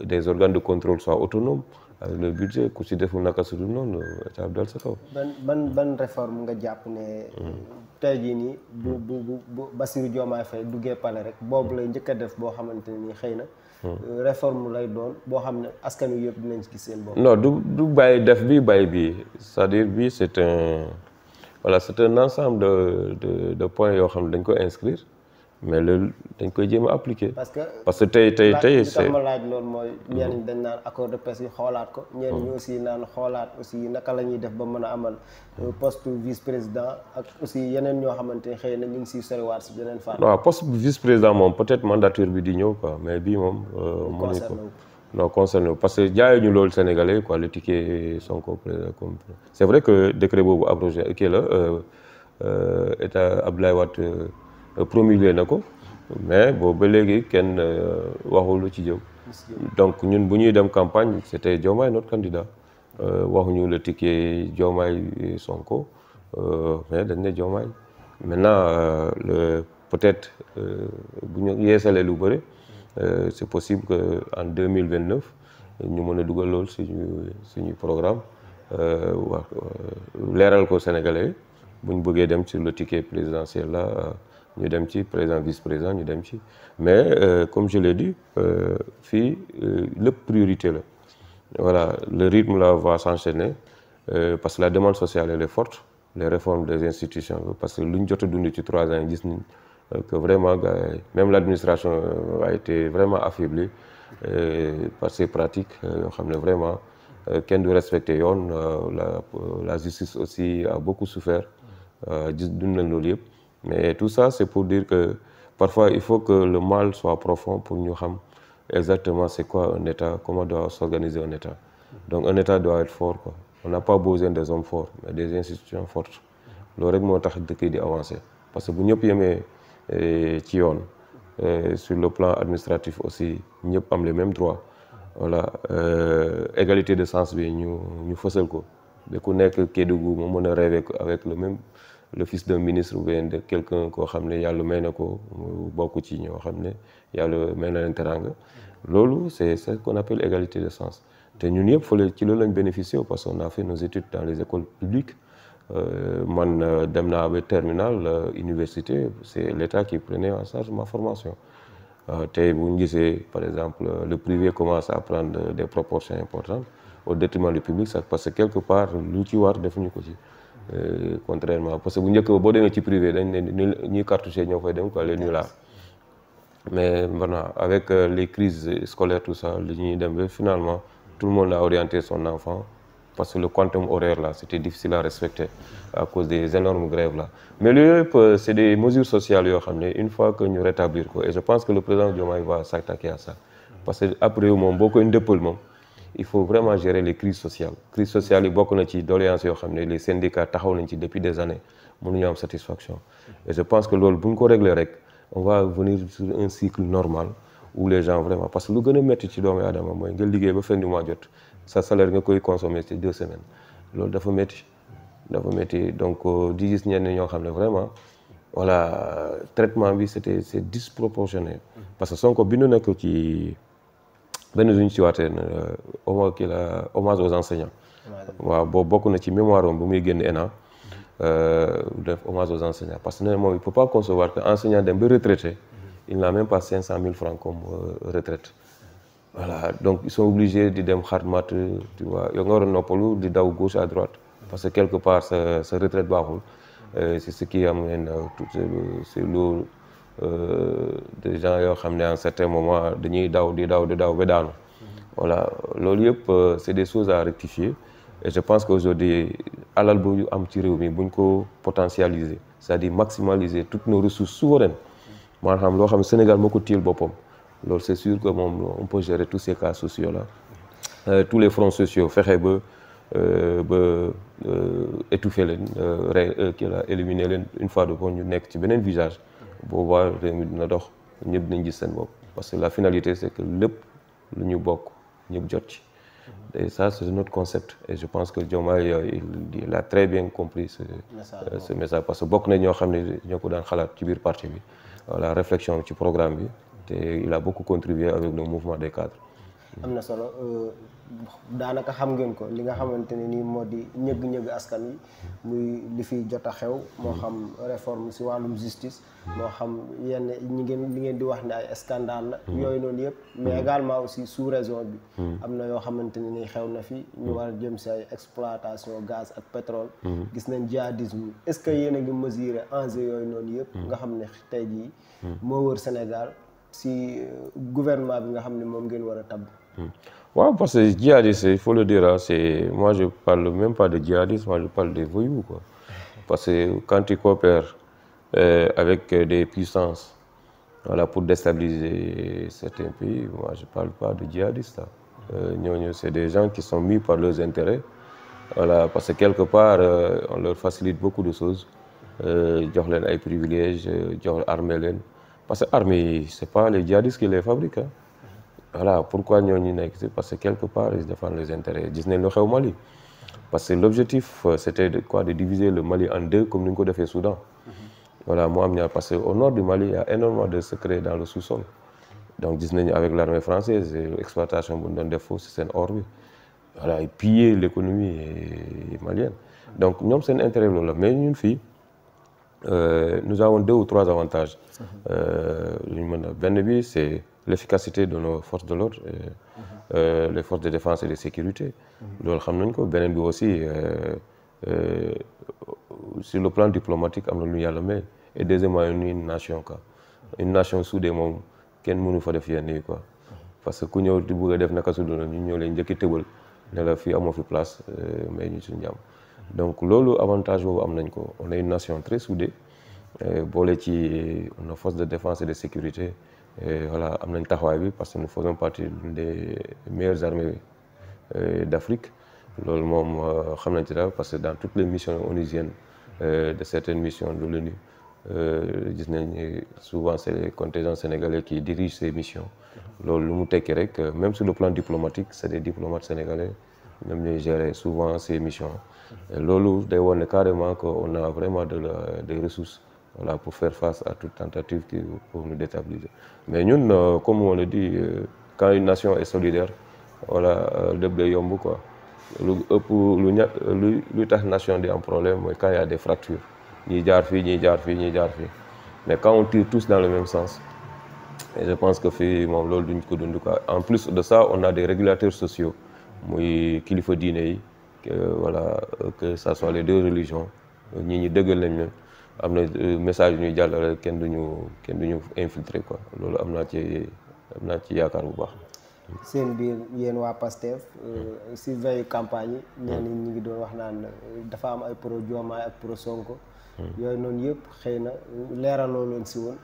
Speaker 2: des organes de contrôle soient autonomes avec le budget ku ci deful naka su dul noonu ca dal sa kaw.
Speaker 1: ban réforme nga jàpp ne. tey jii nii bu Bassirou Diomaye Faye duggee palais rek boobu lay njëkk a def boo xamante ne nii xëy na. réforme lay doon boo xam ne askan wi yëpp dinañ ci gis seen bopp.
Speaker 2: non du bàyyi def bi bàyyi bi c'est-à-dire bi c'est un ensemble de points yoo xam ne dañ ko inscrire. mais loolu dañ koy jéem a appliquer. parce que tey
Speaker 1: c'est ma laaj loolu mooy. ñenn ñi dañ naan accord de pêche yi xoolaat ko. ñenn ñi aussi naan xoolaat aussi naka la ñuy def ba mën a amal poste vice-président ak aussi yeneen ñoo xamante ne xëy na ñu ngi siy soriwaat si beneen fànn.
Speaker 2: waaw poste vice-président moom peut-être mandature bi di ñëw quoi mais bii moom. mënuñ ko non concerné parce que jaayuñu loolu Sénégalais quoi le ticket Sonko comme c'est vrai que décret boobu abrogé kii la état Abdoulaye Wade. promulgué na ko mais boobu ba léegi kenn waxul lu ci jëm donc ñun bu ñuy dem campagne c'était Diomaye notre candidat waxuñu le ticket Diomaye Sonko mais dañ ne Diomaye maintenant peut-être bu ñu yeesalee lu bëri c'est possible que en 2029 ñu mën a dugal loolu suñu programme leeral ko Sénégalais bu ñu bëggee dem sur le ticket présidentiel là ñu dem ci président vice-président ñu dem ci mais comme je l'ai dit fii lépp priorité la voilà le rythme là va s'enchaîner parce que la demande sociale elle est forte les réformes des institutions parce que lu ñu jot a dund ci 3 ans gis nañ que vraiment même l'administration a été vraiment affaiblie par ces pratiques yoo xam ne vraiment kenn du respecté yoon la justice aussi a beaucoup souffert gis dund nañ loolu yëpp mais tout ça c'est pour dire que parfois il faut que le mal soit profond pour ñu xam exactement c'est quoi un État comment doit s'organiser un État donc un État doit être fort quoi on n'a pas besoin des hommes forts mais des institutions fortes loolu rek moo tax dëkk yi di avancer parce que bu ñëpp yemee ci yoon sur le plan administratif aussi ñëpp am les mêmes droits voilà égalité de chance bi ñu fësal ko ba ku nekk Kédougou mu mën a rêver avec le fils d'un ministre ou bien de quelqu'un koo xam ne yàlla may na ko mu bokk ci ñoo xam ne yàlla may na leen teranga loolu c'est ce qu'on appelle égalité de chance te ñun yëpp fële ci loolu lañ bénéficié parce qu'on a fait nos études dans les écoles publiques man dem naa ba terminale université c'est l'État qui prenait en charge ma formation tey bu ñu gisee par exemple le privé commence à prendre des proportions importantes au détriment du public ça parce que quelque part lu ci war defuñu ko ci contrairement parce que bu njëkk boo demee ci privé dañ ne ñuy cartouché ñoo fay dem quoi les nullards mais voilà avec les crises scolaires tout ça li ñuy dem ba finalement tout le monde a orienté son enfant parce que le quantum horaire là c'était difficile à respecter à cause des énormes grèves là mais loolu yëpp c'est des mesures sociales yoo xam ne une fois que ñu rétablir ko et je pense que le président Diomaye va s'attaquer à ça parce que après moom boo koy ndëppal moom il faut vraiment gérer les crises sociales yi bokk na ci doléances yoo xam ne les syndicats taxaw nañ ci depuis des années mënuñu am satisfaction et je pense que loolu bu ñu ko régler rek on va venir sur un cycle normal où les gens vraiment parce que lu gën a métti ci doomu aadama mooy nga liggéey ba fin du mois jot sa salaire nga koy consommer ci 2 semaines loolu dafa métti donc di gis ñenn ñoo xam ne vraiment voilà traitement bi c'est disproportionné parce que Sonko bi nu nekk ci benn duñ ci waatee hommage aux enseignants waaw boobu bokk na ci mémoire bu muy génn ENA def hommage aux enseignants parce que nee moom il peut pas concevoir que enseignant dem ba retraité il n'a même pas 500 000 francs comme retraite voilà donc ils sont obligés di dem xarmat tu vois yow nga war a noppalu di daw gauche à droite parce que quelque part sa retraite baaxul c'est ce qui amène c'est loolu des gens yoo xam ne à un certain moment dañuy daw ba daanu voilà loolu yëpp c'est des choses à rectifier et je pense qu'aujourd'hui alal bu am ci réew mi buñ ko potentialiser c'est-à-dire maximaliser toutes nos ressources souveraines maanaam loo xam ne Sénégal moo ko téel boppam loolu c'est sûr que moom on peut gérer tous ces cas sociaux là tous les fronts sociaux fexe ba étouffer leen éliminer leen une fois de bon ñu nekk ci beneen visage boobaa réew mi dina dox ñëpp dinañ gis seen bopp parce que la finalité c'est que lépp lu ñu bokk ñëpp jot ci et ça c'est notre concept et je pense que Diomaye il a très bien compris ce message parce que bokk na ñoo xam ne ñoo ko daan xalaat ci biir parti bi la réflexion ci programme bi te il a beaucoup contribué avec le mouvement des cadres.
Speaker 1: am na solo daanaka xam ngeen ko li nga xamante ne nii moo di ñëgg askan wi muy li fi jot a xew moo xam réforme ci wàllum justice moo xam yenn li ngeen di wax ne ay scandale la yooyu noonu yëpp mais également aussi sous région bi am na yoo xamante ne nii xew na fi ñu war a jëm ci ay exploitation gaz ak pétrole gis nañ djihadisme est-ce que yéen a ngi mesurer enjeu yooyu noonu yëpp nga xam ne tey jii moo wër Sénégal ci gouvernement bi nga xam ne moom ngeen war a tabb.
Speaker 2: waaw parce que djihadistes il faut le dire moi je parle même pas de djihadistes moi je parle des voyous quoi parce que quand tu coopères avec des puissances voilà pour déstabiliser certains pays moi je parle pas de djihadistes ñooñu c'est des gens qui sont mis par leurs intérêts voilà parce que quelque part on leur facilite beaucoup de choses jox leen ay privilèges jox armée leen parce que armée yi c'est pas les djihadistes qui les fabriquent voilà pourquoi ñooñu nekk c'est parce que quelque part ils défendent les intérêts gis nañ lu xew Mali parce que l'objectif c'était de diviser le Mali en deux comme ni ñu ko defee Soudan voilà moo am ñaar parce que au nord du Mali il y a énormément de secrets dans le sous-sol donc gis nañu avec l'armée française exploitation bu ñu doon def foofu seen or bi voilà ils pillaient l'économie malienne donc ñoom seen intérêt loolu la mais ñun fii nous avons 2 ou 3 avantages. Benn bi c'est l'efficacité de nos forces de l'ordre et les forces de défense et de sécurité. loolu xam nañ ko. Beneen bi aussi sur le plan diplomatique am na lu yàlla may. Et deuxièmement une nation quoi. Une nation soudée moom kenn mënu fa def yenn yi quoi. Parce que ku ñëw di bëgg a def naka su dul ñu ñëw leen njëkki tëbal ne la fii amoo fi place mais ñu suñu jàmm. Donc loolu avantage boobu am nañ ko. On est une nation très soudée. boole ci nos forces de défense et de sécurité. Et voilà am nañ taxawaay bi parce que nous faisons partie des meilleures armées d'Afrique. loolu moom xam nañ ci daal parce que dans toutes les missions onusiennes de certaines missions de l'ONU gis nañ souvent c'est les contingents sénégalais qui dirigent ces missions. loolu lu mu tekki rek même sur le plan diplomatique c'est des diplomates sénégalais ñoom ñooy gérer souvent ces missions. Et loolu day wone carrément qu'on a vraiment des ressources. Voilà, pour faire face à toute tentative qui pour nous déstabiliser. Mais ñun comme on le dit quand une nation est solidaire voilà lépp day yomb quoi. lu ëpp lu tax nation di am problème mooy quand il y a des fractures ñii jaar fii ñii jaar fii ñii jaar fii mais quand on tire tous dans le même sens et je pense que fii moom loolu duñ ko dund quoi. En plus de ça on a des régulateurs sociaux muy kilifa diine yi voilà que ça soit les 2 religions ñi dëggal nañ leen. am na message yu ñuy jàllale kenn duñu infiltrer quoi. loolu am naa ci yaakaar bu baax.
Speaker 1: seen biir yéen waa PASTEF si veille campagne yi ñenn ñi ngi doon wax naan dafa am ay pro Diomaye ak pro Sonko. yooyu noonu yëpp xëy na leeraloo leen si woon.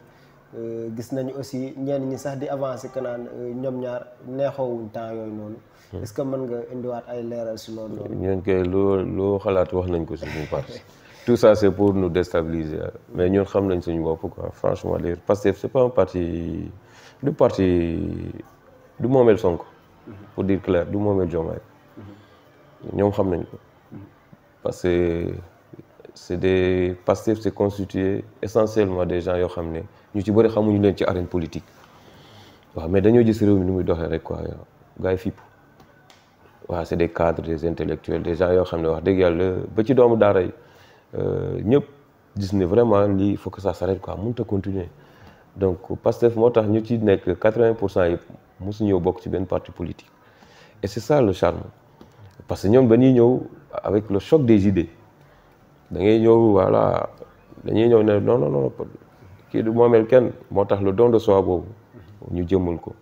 Speaker 1: gis nañu aussi ñenn ñi sax di avancer que naan ñoom ñaar neexoowuñ temps yooyu noonu. est-ce que mën nga indiwaat ay leeral si loolu noonu.
Speaker 2: ñun kay loo xalaat wax nañ ko si suñu parti. Tout ça c'est pour nous déstabiliser mais ñun xam nañ suñu bopp quoi franchement les Pastef c'est pas un parti du moomeel Sonko pour dire clair du moomeel Diomaye ñoom xam nañ ko parce que c'est des Pastef c'est constitué essentiellement des gens yoo xam ne ñu ci bëri xamuñu leen ci arène politique waaw mais dañoo gis réew mi ni muy doxee rek quoi gars yi fipp waaw c'est des cadres des intellectuels des gens yoo xam ne wax dëgg yàlla ba ci doomu daara yi ñëpp gis ne vraiment lii il faut que ça s'arrête quoi mënut a continuer donc Pastef moo tax ñu ci nekk 80% yëpp mosu ñëw bokk ci benn parti politique et c'est ça le charme parce que ñoom dañuy ñëw avec le choc des idées da ngay ñëw voilà dañuy ñëw ne non kii du moomeel kenn moo tax le don de soi boobu ñu jëmmal ko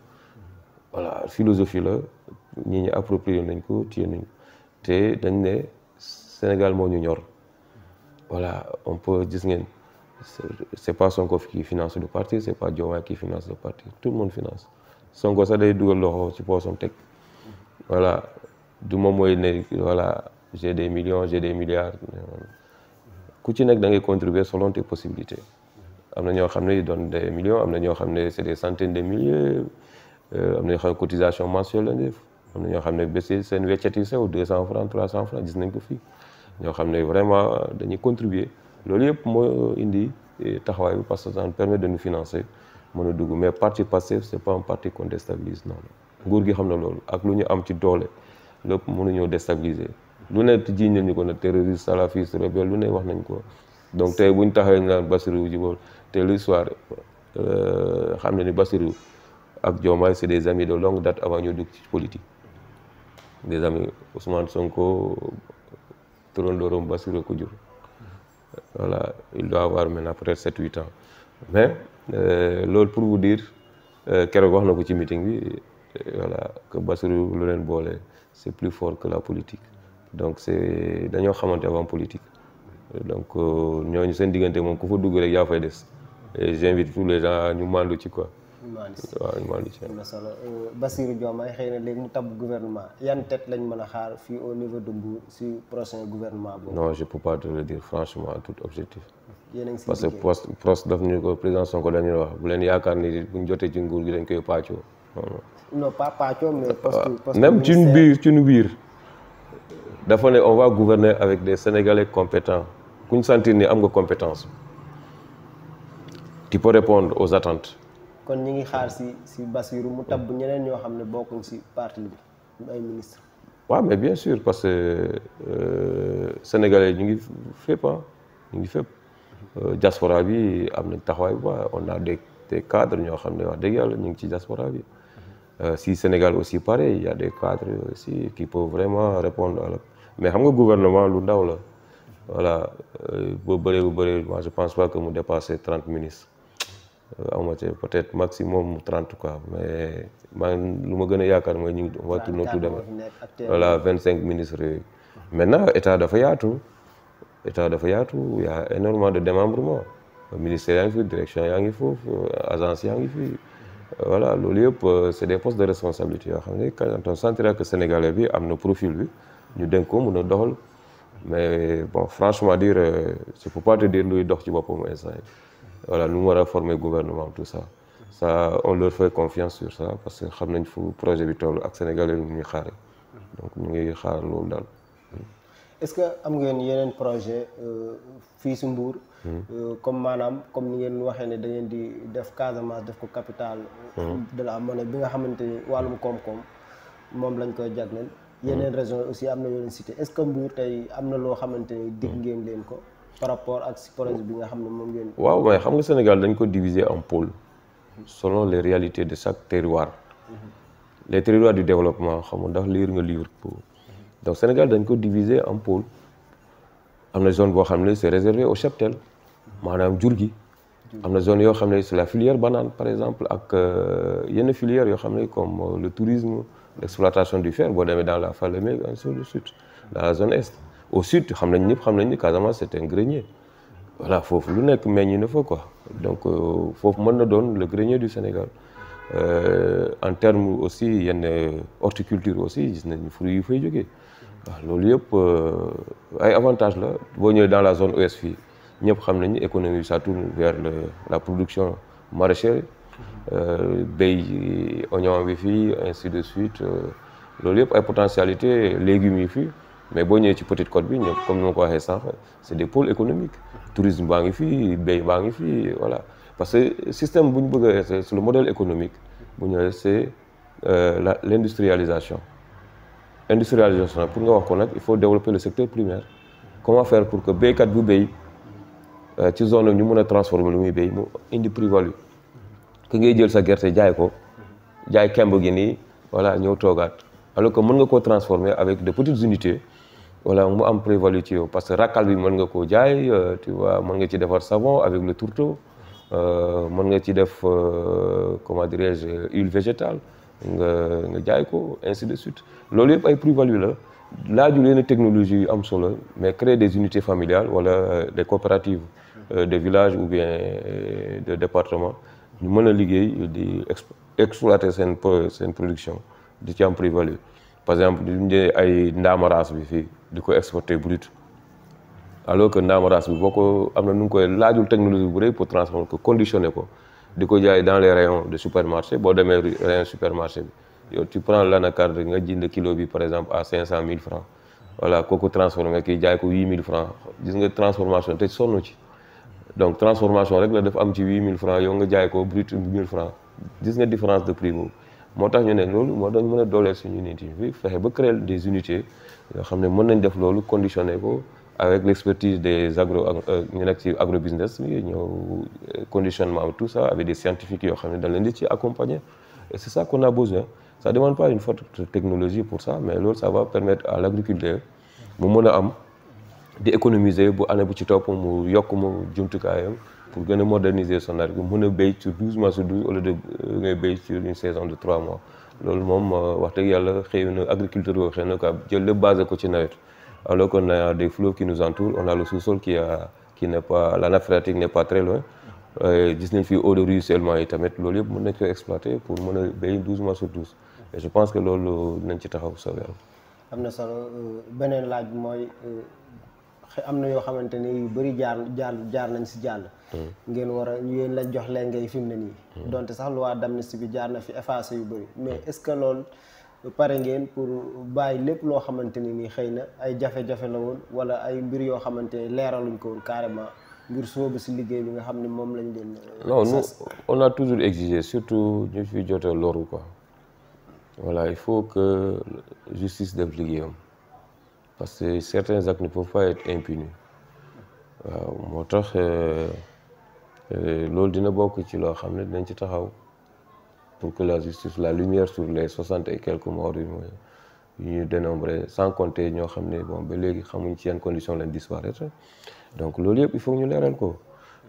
Speaker 2: voilà philosophie la ñi ñu approprié nañ ko téye nañ ko te dañ ne Sénégal moo ñu ñor. Voilà, on peut gis ngeen c'est pas Sonko qui finance le parti c'est pas Diomaye qui finance le parti tout le monde finance Sonko sax day dugal loxo ci poosam teg voilà du moom mooy ne voilà j'ai des millions j'ai des milliards ku ci nekk da ngay contribuer selon tes possibilités. am na ñoo xam ne ils donnent des millions am na ñoo xam ne c'est des centaines de milliers am na ñoo xam ne cotisation mensuelle la def am na ñoo xam ne bés seen weccet yi sew 200 francs 300 francs gis nañ ko fii. ñoo xam ne vraiment dañuy contribuer loolu yëpp moo indi taxawaay bi parce que ça nous permet de nous financer mën a dugg mais parti Pastef c'est pas un parti qu'on déstabilise non nguur gi xam na loolu ak lu ñu am ci doole lépp mënuñoo déstabiliser lu ne jiiñ nañu ko ne terroriste salafiste rebelle lu ne wax nañ ko donc tey buñ taxawee naan Bassirou Djibo te l'histoire xam ne ni Bassirou ak Diomaye c'est des amis de longue date avant ñu dugg ci politique des amis Ousmane Sonko turandooram Bassirou ko jur voilà il doit avoir maintenant peut-être 7-8 ans mais loolu pour vous dire keroog wax na ko ci meeting bi voilà que Bassirou lu leen boole c'est plus fort que la politique donc c'est dañoo xamante avant politique donc ñooñu seen diggante moom ku fa dugg rek yaa fay des et j'invite tous les gens ñu mandu ci quoi. waaw ñu mandu ci.
Speaker 1: am na solo Bassirou Diomaye xëy na léegi mu tabb gouvernement yan tête lañ mën a xaar fii au niveau de Mbour si prochain gouvernement boobu.
Speaker 2: non je peux pas te le dire franchement à tout objectif.
Speaker 1: yéen a ngi si
Speaker 2: parce que poste daf ñu ko président Sonko dañuy wax bu leen yaakaar ni buñ jotee ci nguur gi dañ koy pàccoo.
Speaker 1: non pas pàccoo mais poste
Speaker 2: même ci nu biir dafa ne on va gouverner avec des Sénégalais compétents kuñ sentir ni am nga compétence tu peux répondre aux attentes.
Speaker 1: kon ñi ngi xaar si Bassirou mu tabb ñeneen ñoo xam ne bokkuñ si parti bi ay ministre.
Speaker 2: waaw mais bien sûr parce que Sénégalais ñu ngi fépp ñu ngi fépp diaspora bi am nañ taxawaay bu baax on a des cadres ñoo xam ne wax dëgg yàlla ñu ngi ci diaspora bi. Si Sénégal aussi pareil il y a des cadres aussi qui peuvent vraiment répondre à la mais xam nga gouvernement lu ndaw la voilà bu bëree moi je pense pas que mu dépasser 30 ministres amuma ci peut-être maximum 30 quoi mais lu ma gën a yaakaar mooy ñu on va tourner tout demain voilà 25 ministres yooyu. Maintenant état dafa yaatu il y a énormément de démembrement ministère yaa ngi fi direction yaa ngi foofu agence yaa ngi fi. Voilà loolu yëpp c'est des postes de responsabilité yoo xam ne quand on sentira que sénégalais bi am na profil bi ñu dénk ko mën a doxal mais bon franchement dire je peux pas te dire luy dox ci boppam instant yi voilà nu mu war a former gouvernement tout ça on leur fait confiance sur ça parce que xam nañ fu projet bi toll ak sénégalais yi ñuy xaare donc ñu ngi xaar loolu daal.
Speaker 1: Est-ce que am ngeen yeneen projet fii si Mbour comme maanaam comme ni ngeen waxee ne da ngeen di def Casamance def ko capitale de la monnaie bi nga xamante ni wàllum koom-koom moom lañ koy jagleel yeneen région aussi am na yeneen cité est-ce que Mbour tey am na loo xamante ni digg ngeen leen ko par rapport ak si projet bi nga xam ne moom ngeen
Speaker 2: waaw mais xam nga Sénégal dañ ko diviser en pôles selon les réalités de chaque territoire les territoires du développement xam nga ndax lire nga livre donc Sénégal dañ ko diviser en pôle am na zone boo xam ne c'est réservé au cheptel maanaam jur gi am na zone yoo xam ne c'est la filière banane par exemple ak yenn filières yoo xam ne comme le tourisme l'exploitation du fer boo demee dans la Falémé sur le sud dans la zone est au sud ñëpp xam nañ ni Casamance c'est un grenier voilà foofu lu nekk meññ na fa quoi donc foofu mën na doon le grenier du Sénégal en termes aussi yenn horticulture aussi gis nañu fruits yu fay jógee waaw loolu yëpp ay avantages la boo ñëwee dans la zone ouest fii ñëpp xam nañu économie ça tourne vers la production maraîchère béy oignon bi fii ainsi de suite loolu yëpp ay potentialité légumes yi fii mais boo ñëwee ci Petite Côte bi ñëpp comme ni ma ko waxee sànq c'est des pôles économiques tourisme baa ngi fii béy baa ngi fii voilà parce que système bu ñu bëgg a c'est le modèle économique bu ñëwee c'est l'industrialisation pour nga wax ko nag il faut développer le secteur primaire comment faire pour que béykat bu béy ci zone ñu mën a transformer lu muy béy mu indi plus-value que ngay jël sa gerte jaay ko jaay kemb gi nii voilà ñëw toogaat alors que mën nga koo transformer avec de petites unités voilà mu am plus-value ci yow parce que rakkal bi mën nga koo jaay tu vois mën nga ci defar savon avec le tourteau mën nga ci def comment dirais-je huile végétale nga jaay ko ainsi de suite loolu yëpp ay plus-value la laaju leen technologie yu am solo mais créer des unités familiales wala des coopératives de village ou bien de département ñu mën a liggéey di exploiter seen production di ci am plus-value par exemple di jëlee ay ndaamaraas bi fii di ko exporter brut alors que ndaamaraas bi boo ko am na nu ngi koy laajul technologie bu rëy pour transformer ko conditionner ko di ko jaay dans les rayons de supermarché boo demee rayon supermarché bi yow tu prends l'anacarde nga jënd kilo bi par exemple à 500 000 francs voilà kooku transformé kii jaay ko 8 000 francs gis nga transformation te sonn ci donc transformation rek la def am ci 8 000 francs yow nga jaay ko brut 1 000 francs gis nga différence de prix boobu moo tax ñu ne loolu moo tax ñu mën a dooleel suñu unité bi fexe ba créer des unités yoo xam ne mën nañ def loolu conditionné ko avec l'expertise des ñu nekk ci agrobusiness bi ñëw conditionnement tout ça avec des scientifiques yoo xam ne dañ leen di ci accompagner et c'est ça qu'on a besoin ça demande pas une forte technologie pour ça mais loolu ça va permettre à l'agriculteur mu mën a am di économiser bu année bu ci topp mu yokk mu jumtukaayam pour gën a moderniser son agriculture mën a béy sur 12 mois sur 12 au lieu de ngay béy sur une saison de 3 mois loolu moom wax dëgg yàlla xëy na agriculteur boobu xëy na quoi jël lépp basé ko ci nawet alors qu'on a des fleuves qui nous entourent on a le sous-sol qui n'est pas la nappe phréatique n'est pas très loin gis nañ fi eau de ruissellement yi tamit loolu yëpp mën nañ ko exploiter pour mën a béy 12 mois sur 12 et je pense que loolu dinañ ci taxaw soobee yàlla.
Speaker 1: am na solo beneen laaj mooy am na yoo xamante ni yu bëri jaar nañ si jàll. ngeen war a yéen la jox leen ngay fi mu ne nii. donte sax loi d'amnistie bi jaar na fi effacé yu bëri mais est-ce que loolu pare ngeen pour bàyyi lépp loo xamante ni nii xëy na ay jafe-jafe la woon wala ay mbir yoo xamante ni leeraluñ ko woon carrément ngir sóobu si liggéey bi nga xam ne moom lañ leen.
Speaker 2: non nous on a toujours exigé surtout ñu fi jotee loru quoi voilà il faut que justice def liggéeyam parce que certains actes ne peuvent pas être impunis waaw moo tax loolu dina bokk ci loo xam ne dinañ ci taxaw pour que la justice la lumière sur les 60 et quelques morts yu ñu dénombré sans compter ñoo xam ne bon ba léegi xamuñ ci yan conditions lañ disparaître donc loolu yëpp il faut ñu leeral ko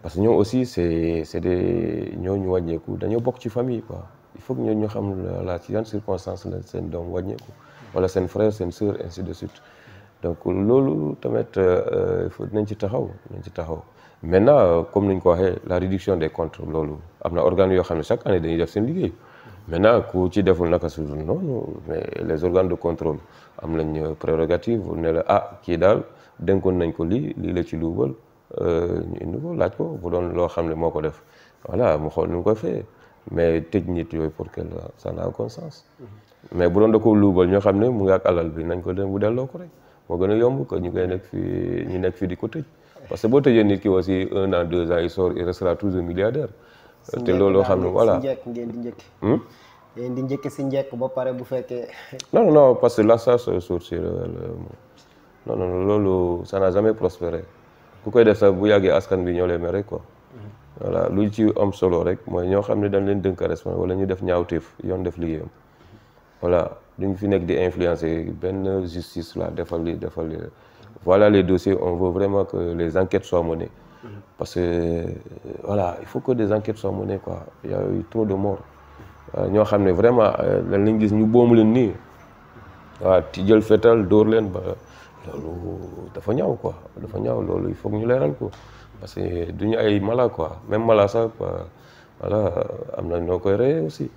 Speaker 2: parce que ñoom aussi c'est des ñooñu wàññeeku dañoo bokk ci famille quoi il faut que ñu xam la ci yan circonstances la seen doom wàññeeku wala seen frère seen sœur ainsi de suite donc loolu tamit il faut dinañ ci taxaw maintenant comme ni ñu ko waxee la réduction des comptes loolu am na organes yoo xam ne chaque année dañuy def seen liggéey maintenant ku ci deful naka su dul noonu mais les organes de contrôle am nañ prérogative ne la kii daal dénkoon nañ ko lii la ci luubal ñu indi ko laaj ko bu doon loo xam ne moo ko def voilà mu xool ni mu ko fee mais tëj nit yooyu pour que ça n'a aucun sens mais bu doon da ko luubal ñoo xam ne mu ngi ak alal bi nañ ko dem bu delloo ko rek moo gën a yomb que ñu koy nekk fii di ko tëj parce que boo tëjee nit ki aussi 1 an 2 ans il sort il restera toujours milliardaire te loolu xam ne voilà
Speaker 1: si njëkk ngeen di njëkk ngeen di njëkk si njëkk ba pare bu fekkee
Speaker 2: non parce que là ça sortir non loolu ça n'a jamais prospéré ku koy def sax bu yàggee askan bi ñoo lay mere quoi voilà lu ci am solo rek mooy ñoo xam ne dañ leen dënk responsable wala ñu def ñaawteef yoon def liggéeyam voilà duñ fi nekk di influencer benn justice là defal li voilà les dossiers on veut vraiment que les enquêtes soient menées parce que voilà il faut que des enquêtes soient menées quoi il y a eu trop de morts ñoo xam ne vraiment dañ leen gis ñu boom leen nii waaw ti jël fetal dóor leen ba loolu dafa ñaaw quoi dafa ñaaw loolu il faut que ñu leeral ko parce que duñu ay mala quoi même mala sax quoi voilà am na ñoo koy reyee aussi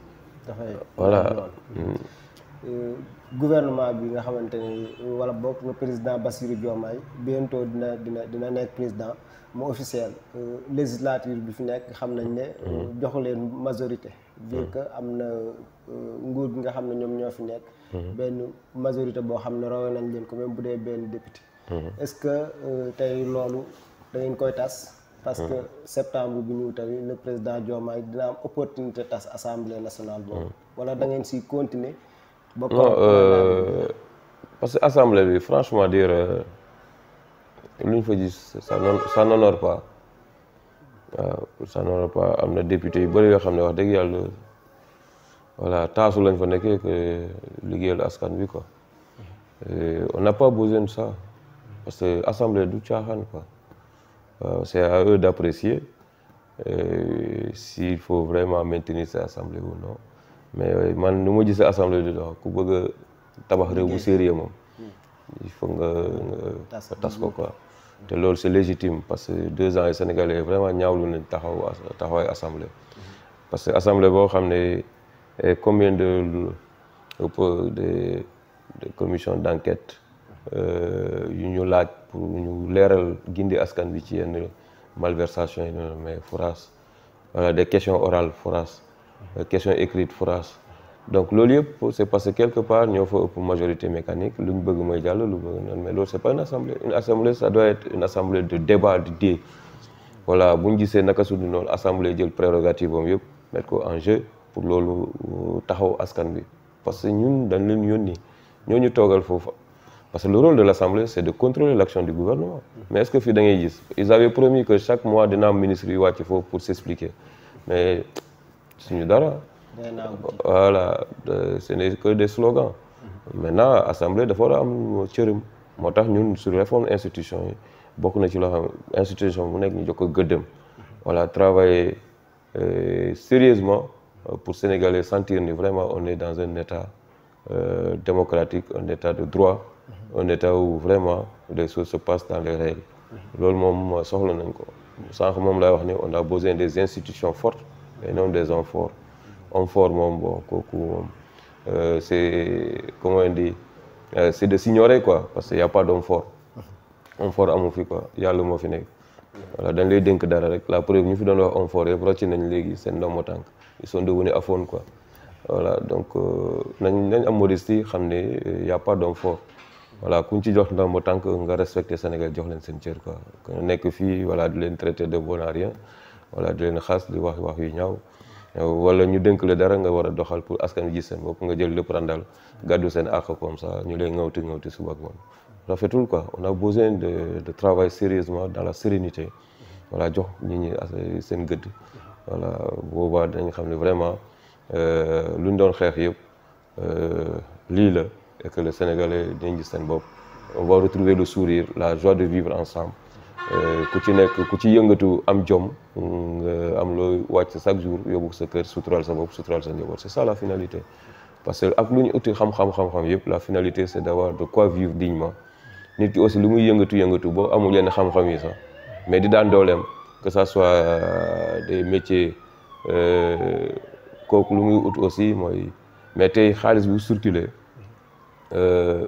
Speaker 2: voilà
Speaker 1: gouvernement bi nga xamante ni wala bokk le président Bassirou Diomaye bientôt dina nekk président mu officiel législature bi fi nekk xam nañ ne joxu leen majorité vu que am na nguur bi nga xam ne ñoom ñoo fi nekk benn majorité boo xam ne rawee nañ leen ko même bu dee benn député est-ce que tey loolu da ngeen koy tas parce que septembre bi ñu tamit le président Diomaye dina am opportunité tas assemblée nationale boobu wala da ngeen si continuer
Speaker 2: non parce que assemblée bi franchement dire lu ñu fa gis ça n'honore pas waaw ça n'honore pas am na député yu bëri yoo xam ne wax dëgg yàlla voilà taasu lañ fa nekkee que liggéeyal askan bi quoi on n'a pas besoin de ça parce que assemblée du caaxaan quoi c'est à eux d'apprécier s'il faut vraiment maintenir cette assemblée ou non mais man nu ma gisee assemblée di dox ku bëgg a tabax réew bu sérieux moom il faut nga tas ko quoi te loolu c'est légitime parce que 2 ans yi Sénégalais vraiment ñaawlu nañ taxawaay assemblée parce que assemblée boo xam ne combien de commission d'enquête yu ñu laaj pour ñu leeral gindi askan bi ci yenn malversation yi noonu mais foras voilà des questions orales foras question écrite foras donc loolu yëpp c'est parce que quelque part ñoo fa ëpp majorité mécanique lu ñu bëgg mooy jàll lu bëgg noonu mais loolu c'est pas une assemblée ça doit être une assemblée de débat d'idées voilà bu ñu gisee naka su dul noonu assemblée jël prérogative boobu yëpp mettre ko en jeu pour loolu taxaw askan bi parce que ñun dañ leen yónni ñoo ñu toogal foofu parce que le rôle de l'assemblée c'est de contrôler l'action du gouvernement mais est-ce que fii da ngay gis ils avaient promis que chaque mois dina am ministre yu wàcc foofu pour s'expliquer mais suñu dara voilà ce n'est que des slogans maintenant assemblée dafa war a am cërëm moo tax ñun sur réforme institution yi bokk na ci loo xam institution bu nekk ñu jox ko gëddëm voilà travailler sérieusement pour Sénégalais sentir ni vraiment on est dans un état démocratique un état de droit un état où vraiment les choses se passent dans les règles loolu moom soxla nañ ko sànq moom lay wax ni on a besoin des institutions fortes et non des hommes forts homme fort moom bon kooku moom c'est comment on dit c'est de s'ignorer quoi parce que y a pas d'homme fort homme fort amu fi quoi yàlla moo fi nekk voilà dañ lay dénk dara rek la preuve ñu fi doon wax homme fort yëpp rocci nañ léegi seen ndombo tànk ils sont devenus aphones quoi voilà donc nañ am modestie xam ne y a pas d'homme fort voilà kuñ ci jox ndombo tànk nga respecter Sénégal jox leen seen cër quoi nekk fii voilà di leen traiter de bon à rien voilà di leen xas di wax yu ñaaw wala ñu dénk la dara nga war a doxal pour askan wi gis seen bopp nga jël lépp randal gàddu seen àq comme ça ñu lay ŋawti suba ak ngoon rafetul quoi. On a besoin de travailler sérieusement dans la sérénité. Voilà, jox nit ñi seen gëdd. Voilà, boobaa dañ xam ne vraiment lu ñu doon xeex yëpp lii la, et que le Sénégalais dañ gis seen bopp. On va retrouver le sourire, la joie de vivre ensemble. Ku ci nekk ku ci yëngatu am jom nga am looy wàcc chaque jour yóbbu sa kër sutural sa bopp sutural sa njaboot. C'est ça la finalité. Parce que ak lu ñu uti xam-xam yëpp la finalité c'est d'avoir de quoi vivre dignement. Nit ki aussi lu muy yëngatu boo amul yenn xam-xam yi sax mais di daan dooleem, que ça soit des métiers kooku lu muy ut aussi mooy mais tey xaalis bu circuler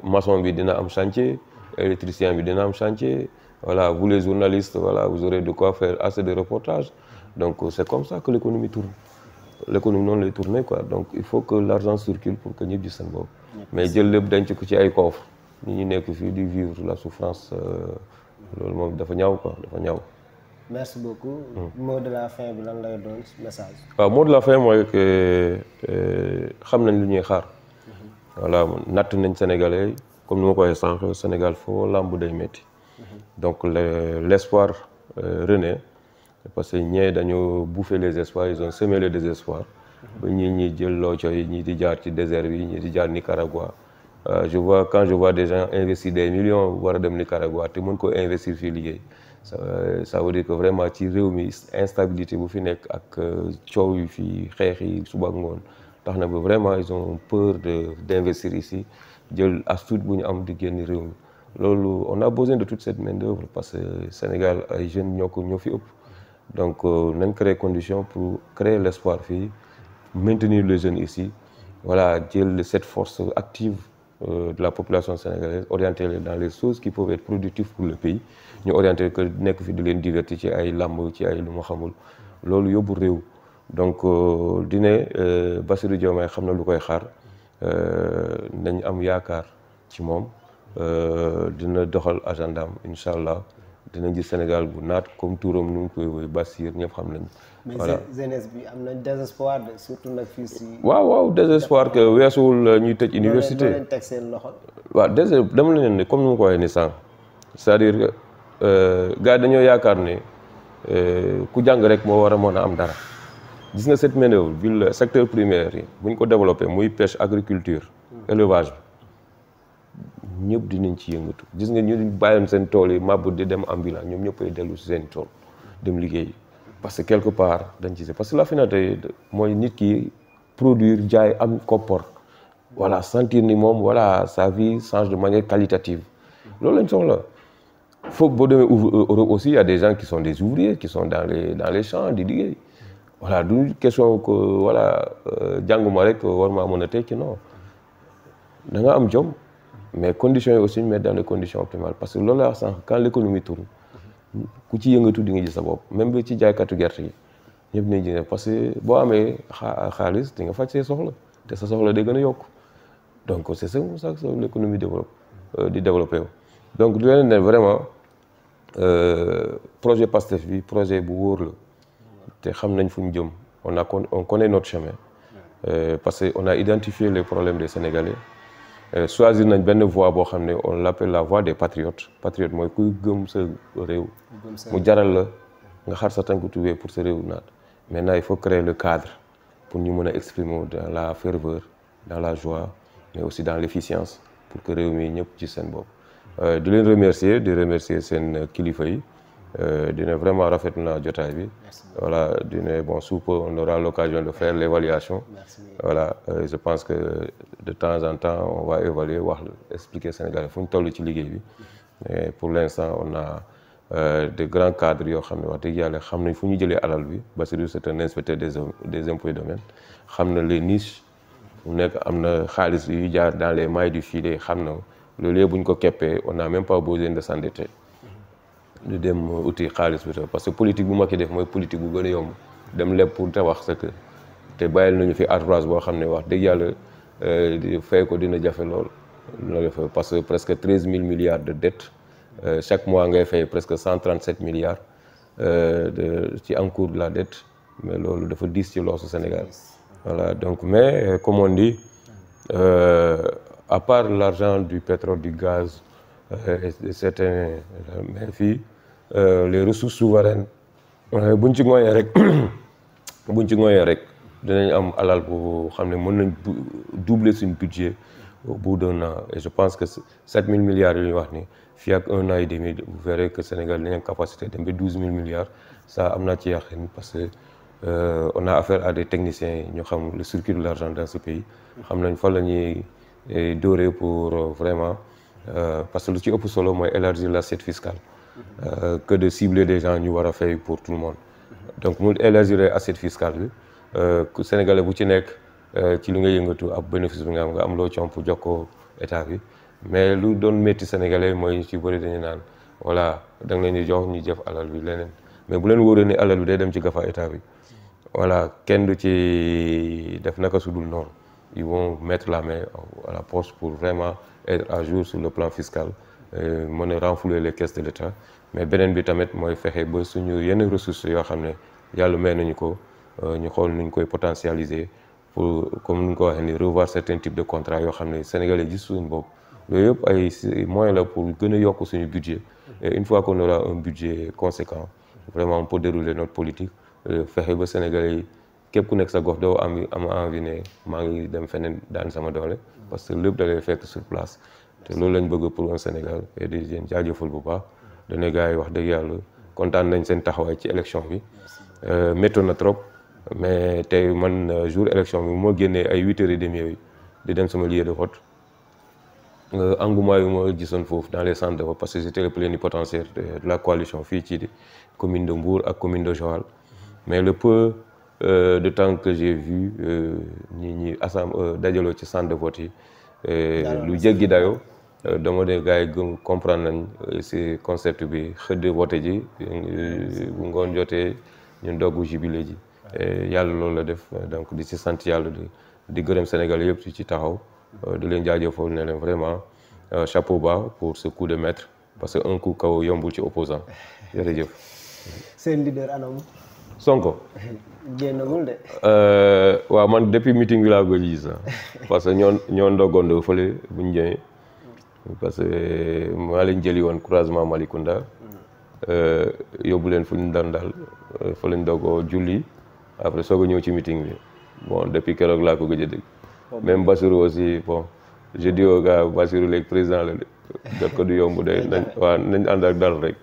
Speaker 2: maçon bi dina am chantier, électricien bi dina am chantier. Voilà, vous les journalistes, voilà, vous aurez de quoi faire assez de reportages. Donc c'est comme ça que l'économie tourne. L'économie non lay tourner quoi. Donc il faut que l'argent circule pour que ñëpp gis seen bopp. Mais jël lépp denc ko ci ay coffre ñi ñu nekk fii di vivre la souffrance loolu moom dafa ñaaw quoi, dafa ñaaw.
Speaker 1: Merci beaucoup. Mot de la fin bi lan lay doon message.
Speaker 2: waaw mot de la fin mooy que xam nañ lu ñuy xaar. Voilà, natt nañ Sénégalais comme ni ma ko waxee sànq Sénégal foo làmb day métti. Donc l'espoir renaît parce que ñee dañoo bouffer les espoirs, ils ont semé le désespoir. Ba ñi jël looco yi ñii di jaar ci désert bi ñii di jaar Nicaragua. Quand je vois des gens investir des millions war a dem Nicaragua te mën ko investir fii liggéey. Ça veut dire que vraiment ci réew mi instabilité bu fi nekk ak coow yu fi xeex yi suba ak ngoon tax na ba vraiment ils ont peur d'investir ici jël as tuut bu ñu am di génn réew mi. Loolu on a besoin de toute cette main d'œuvre parce que Sénégal ay jeunes ñoo fi ëpp donc nañ créer condition pour créer l'espoir fii maintenir les jeunes ici voilà jël cette force active de la population sénégalaise orienter les dans les choses qui peuvent être productives pour le pays ñu orienter que nekk fi di leen divertir ci ay làmb ci ay lu ma xamul loolu yóbbu réew donc di ne Bassirou Diomaye xam na lu koy xaar nañ am yaakaar ci moom. Dina doxal agendaam incha allah dina gis Sénégal bu naat comme turam nu mu koy woy Bassir ñëpp xam nañu.
Speaker 1: voilà mais jeunesse bi am nañ désespoir de surtout nag fii si.
Speaker 2: waaw désespoir que weesuwul ñuy tëj université.
Speaker 1: doo leen teg seen loxo.
Speaker 2: waaw dama leen ne comme ni ma ko waxee ni sànq c'est-à-dire gars dañoo yaakaar ne ku jàng rek moo war a mën a am dara gis nga cette main-d'œuvre bi le secteur primaire yi bu ñu ko développé muy pêche agriculture élevage bi. ñëpp dinañ ci yëngatu gis nga ñu bàyyoon seen tool yi màbb di dem ambulant ñoom ñëppay dellu si seen tool dem liggéey parce que quelque part dañ ci parce que la finalité mooy nit ki produire jaay am koppar voilà sentir ni moom voilà sa vie change de manière qualitative loolu lañ soxla foog boo demee Europe aussi il y a des gens qui sont des ouvriers qui sont dans les champs di liggéey voilà du question que voilà jànguma rek war maa mën a tekki non da nga am jom mais conditions yi aussi ñu mettre dans les conditions optimales parce que loolu la wax sànq quand l'économie tourne ku ci yëngatu di nga gis sa bopp même bi ci jaaykatu gerte yi ñëpp dinañ gis parce que boo amee xaalis di nga faj see soxla te sa soxla day gën a yokk donc c'est ça que l'économie di développer donc di leen ne vraiment projet PASTEF bi projet bu wóor la te xam nañ fu ñu jëm on connaît notre chemin parce que on a identifié les problèmes des Sénégalais. Choisir nañ benn voie boo xam ne on l'appelle la voie des patriotes patriote mooy kuy gëm sa réew mu jaral la nga xar sa tànku tubéy pour sa réew naat maintenant il faut créer le cadre pour ñu mën a exprimer dans la ferveur dans la joie mais aussi dans l'efficience pour que réew mi ñëpp ci seen bopp di leen remercier seen kilifa yi dina vraiment rafetlu naa jotaay bi voilà dina bon sous peu on aura l'occasion de faire l'évaluation voilà je pense que de temps en temps on va évaluer wax expliquer Sénégalais fu ñu toll ci liggéey bi mais pour l'instant on a de grands cadres yoo xam ne wax dëgg yàlla xam nañ fu ñu jëlee alal bi Bassirou c'est un inspecteur des impôts et domaines xam na les niches mu nekk am na xaalis yu jaar dans les mailles du filet xam na loolu yëpp bu ñu ko keppee on n'a même pas besoin de s'endetter di dem uti xaalis bi parce que politique bu ma ki def mooy politique bu gën a yomb dem lépp pour tabax sa kër te bàyyil nañu fi entourage boo xam ne wax dëgg yàlla fay ko dina jafe lool parce que presque 13 000 milliards de dettes chaque mois ngay fay presque 137 milliards ci encours de la dette mais loolu dafa diis ci loosu Sénégal voilà donc mais comme on dit à part l'argent du pétrole du gaz certains mais fii les ressources souveraines buñ ci ngooyee rek dinañ am alal bu xam ne mën nañ doubler suñu budget au bout d'un an et je pense que 7000 milliards yi ñuy wax ni fii ak 1 an et demi vous verrez que Sénégal dinañ capacité dem ba 12000 milliards ça am naa ci yaqin parce que on a affaire à des techniciens ñu xam le circuit de l'argent dans ce pays xam nañ fa la ñuy dóoree pour vraiment parce que lu ci ëpp solo mooy élargir l'assiette fiscale que de cibler des gens ñu war a fay pour tout le monde donc mu élargir assiette fiscale bi Sénégalais bu ci nekk ci li nga yëngatu ab bénéfice bi nga am loo comp jox ko état bi mais lu doon métti Sénégalais mooy ci bëri dañu naan voilà da nga leen di jox ñu jëf alal bi leneen mais bu leen wóoree ni alal bi day dem ci gafa état bi voilà kenn du ci def naka su dul noonu ils vont mettre la main à la poche pour vraiment être à jour sur le plan fiscal mën a renflouer les caisses de l'État mais beneen bi tamit mooy fexe ba suñu yenn ressources yoo xam ne yàlla may nañu ko ñu xool nuñ koy potentialiser pour comme ni ñu ko waxee ni revoir certains types de contrats yoo xam ne Sénégalais gis suñu bopp yooyu yëpp ay moyens la pour gën a yokk suñu budget et une fois qu'on aura un budget conséquent vraiment on peut dérouler notre politique fexe ba Sénégalais yi képp ku nekk sa gox doo am envie ne maa ngi dem feneen daan sama doole parce que lépp da lay fekk sur place te loolu lañ bëgg pour un Sénégal et di leen jaajëfal bu baax dana gars yi wax dëgg yàlla kontaan nañ seen taxawaay ci élection bi méttoon na trop mais tey man jour élection bi moo génnee ay 8h30 yooyu di dem sama lieu de vote engouement yi moo gisoon foofu dans les centres de vote parce que j'étais le plénipotentiaire de la coalition fii ci commune de Mbour ak commune de Joal mais le peu de temps que j'ai vu ñi dajaloo ci centre de vote yi lu jéggi dayoo dama ne gars yi gëm comprendre nañ si concept bi xëdd vote ji bu ngoon jotee ñu doggu jubilé ji yàlla loolu la def donc di ci sant yàlla di gërëm Sénégal yëpp ci taxaw di leen jaajëfal ne leen vraiment chapeau bas pour ce coup de maître parce que un coup kaw yombul ci opposant jërëjëf.
Speaker 1: seen leader anam.
Speaker 2: Sonko.
Speaker 1: génnagul de.
Speaker 2: waaw man depuis meeting bi laa ko gis parce que ñoo ndogandoo fële bu ñu jëmee parce que maa leen jëli woon croisement Malicounda yóbbu leen fu ñu daan daal fa lañ dogoo julli après soog a ñëw ci meeting bi bon depuis keroog laa ko gëj a dégg même Bassirou aussi bon je dis au gars Bassirou léegi président la de jot ko du yomb de nañ ànd ak dal rek.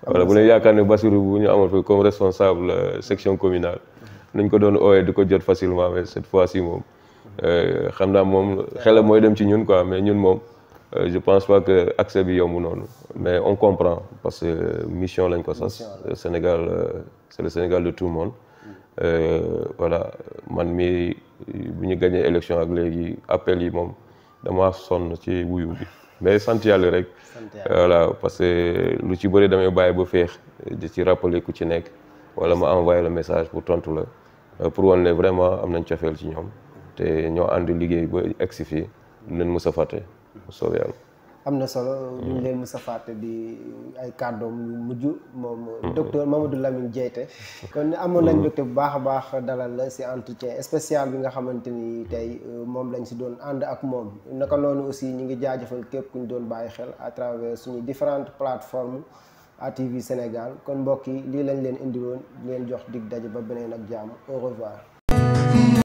Speaker 2: voilà bu ne yaakaar ne Bassirou bu ñu amoon fi comme responsable section communale nañ ko doon ooyee di ko jot facilement mais cette fois-ci moom xam naa moom xelam mooy dem ci ñun quoi mais ñun moom je pense pas que accès bi yomb noonu mais on comprend parce que mission lañ ko sas Sénégal c'est le Sénégal de tout le monde voilà man mi bu ñu gagné élection ak léegi appel yi moom dama sonn ci wuyu bi mais sant yàlla rek voilà parce que lu ci bëri damay bàyyi ba féex di ci rappeler ku ci nekk wala ma envoyé le message pour tontu la pour wane ne vraiment am nañ cofeel ci ñoom te ñoo ànd liggéey ba egsi fii leen mës a fàtte soob yàlla
Speaker 1: am na solo ñu leen mës a fàtte di ay kàddoom yu mujj moom docteur Mamadou Lamine Diété kon amoon nañ mbégte bu baax a baax dalal la si entretien spécial bi nga xamante ni tey moom lañ si doon ànd ak moom naka noonu aussi ñu ngi jaajëfal képp ku ñu doon bàyyi xel à travers suñu différentes plateformes ATV Sénégal kon mbokk yi lii lañ leen indiloon leen jox dig daje ba beneen ak jàmm au revoir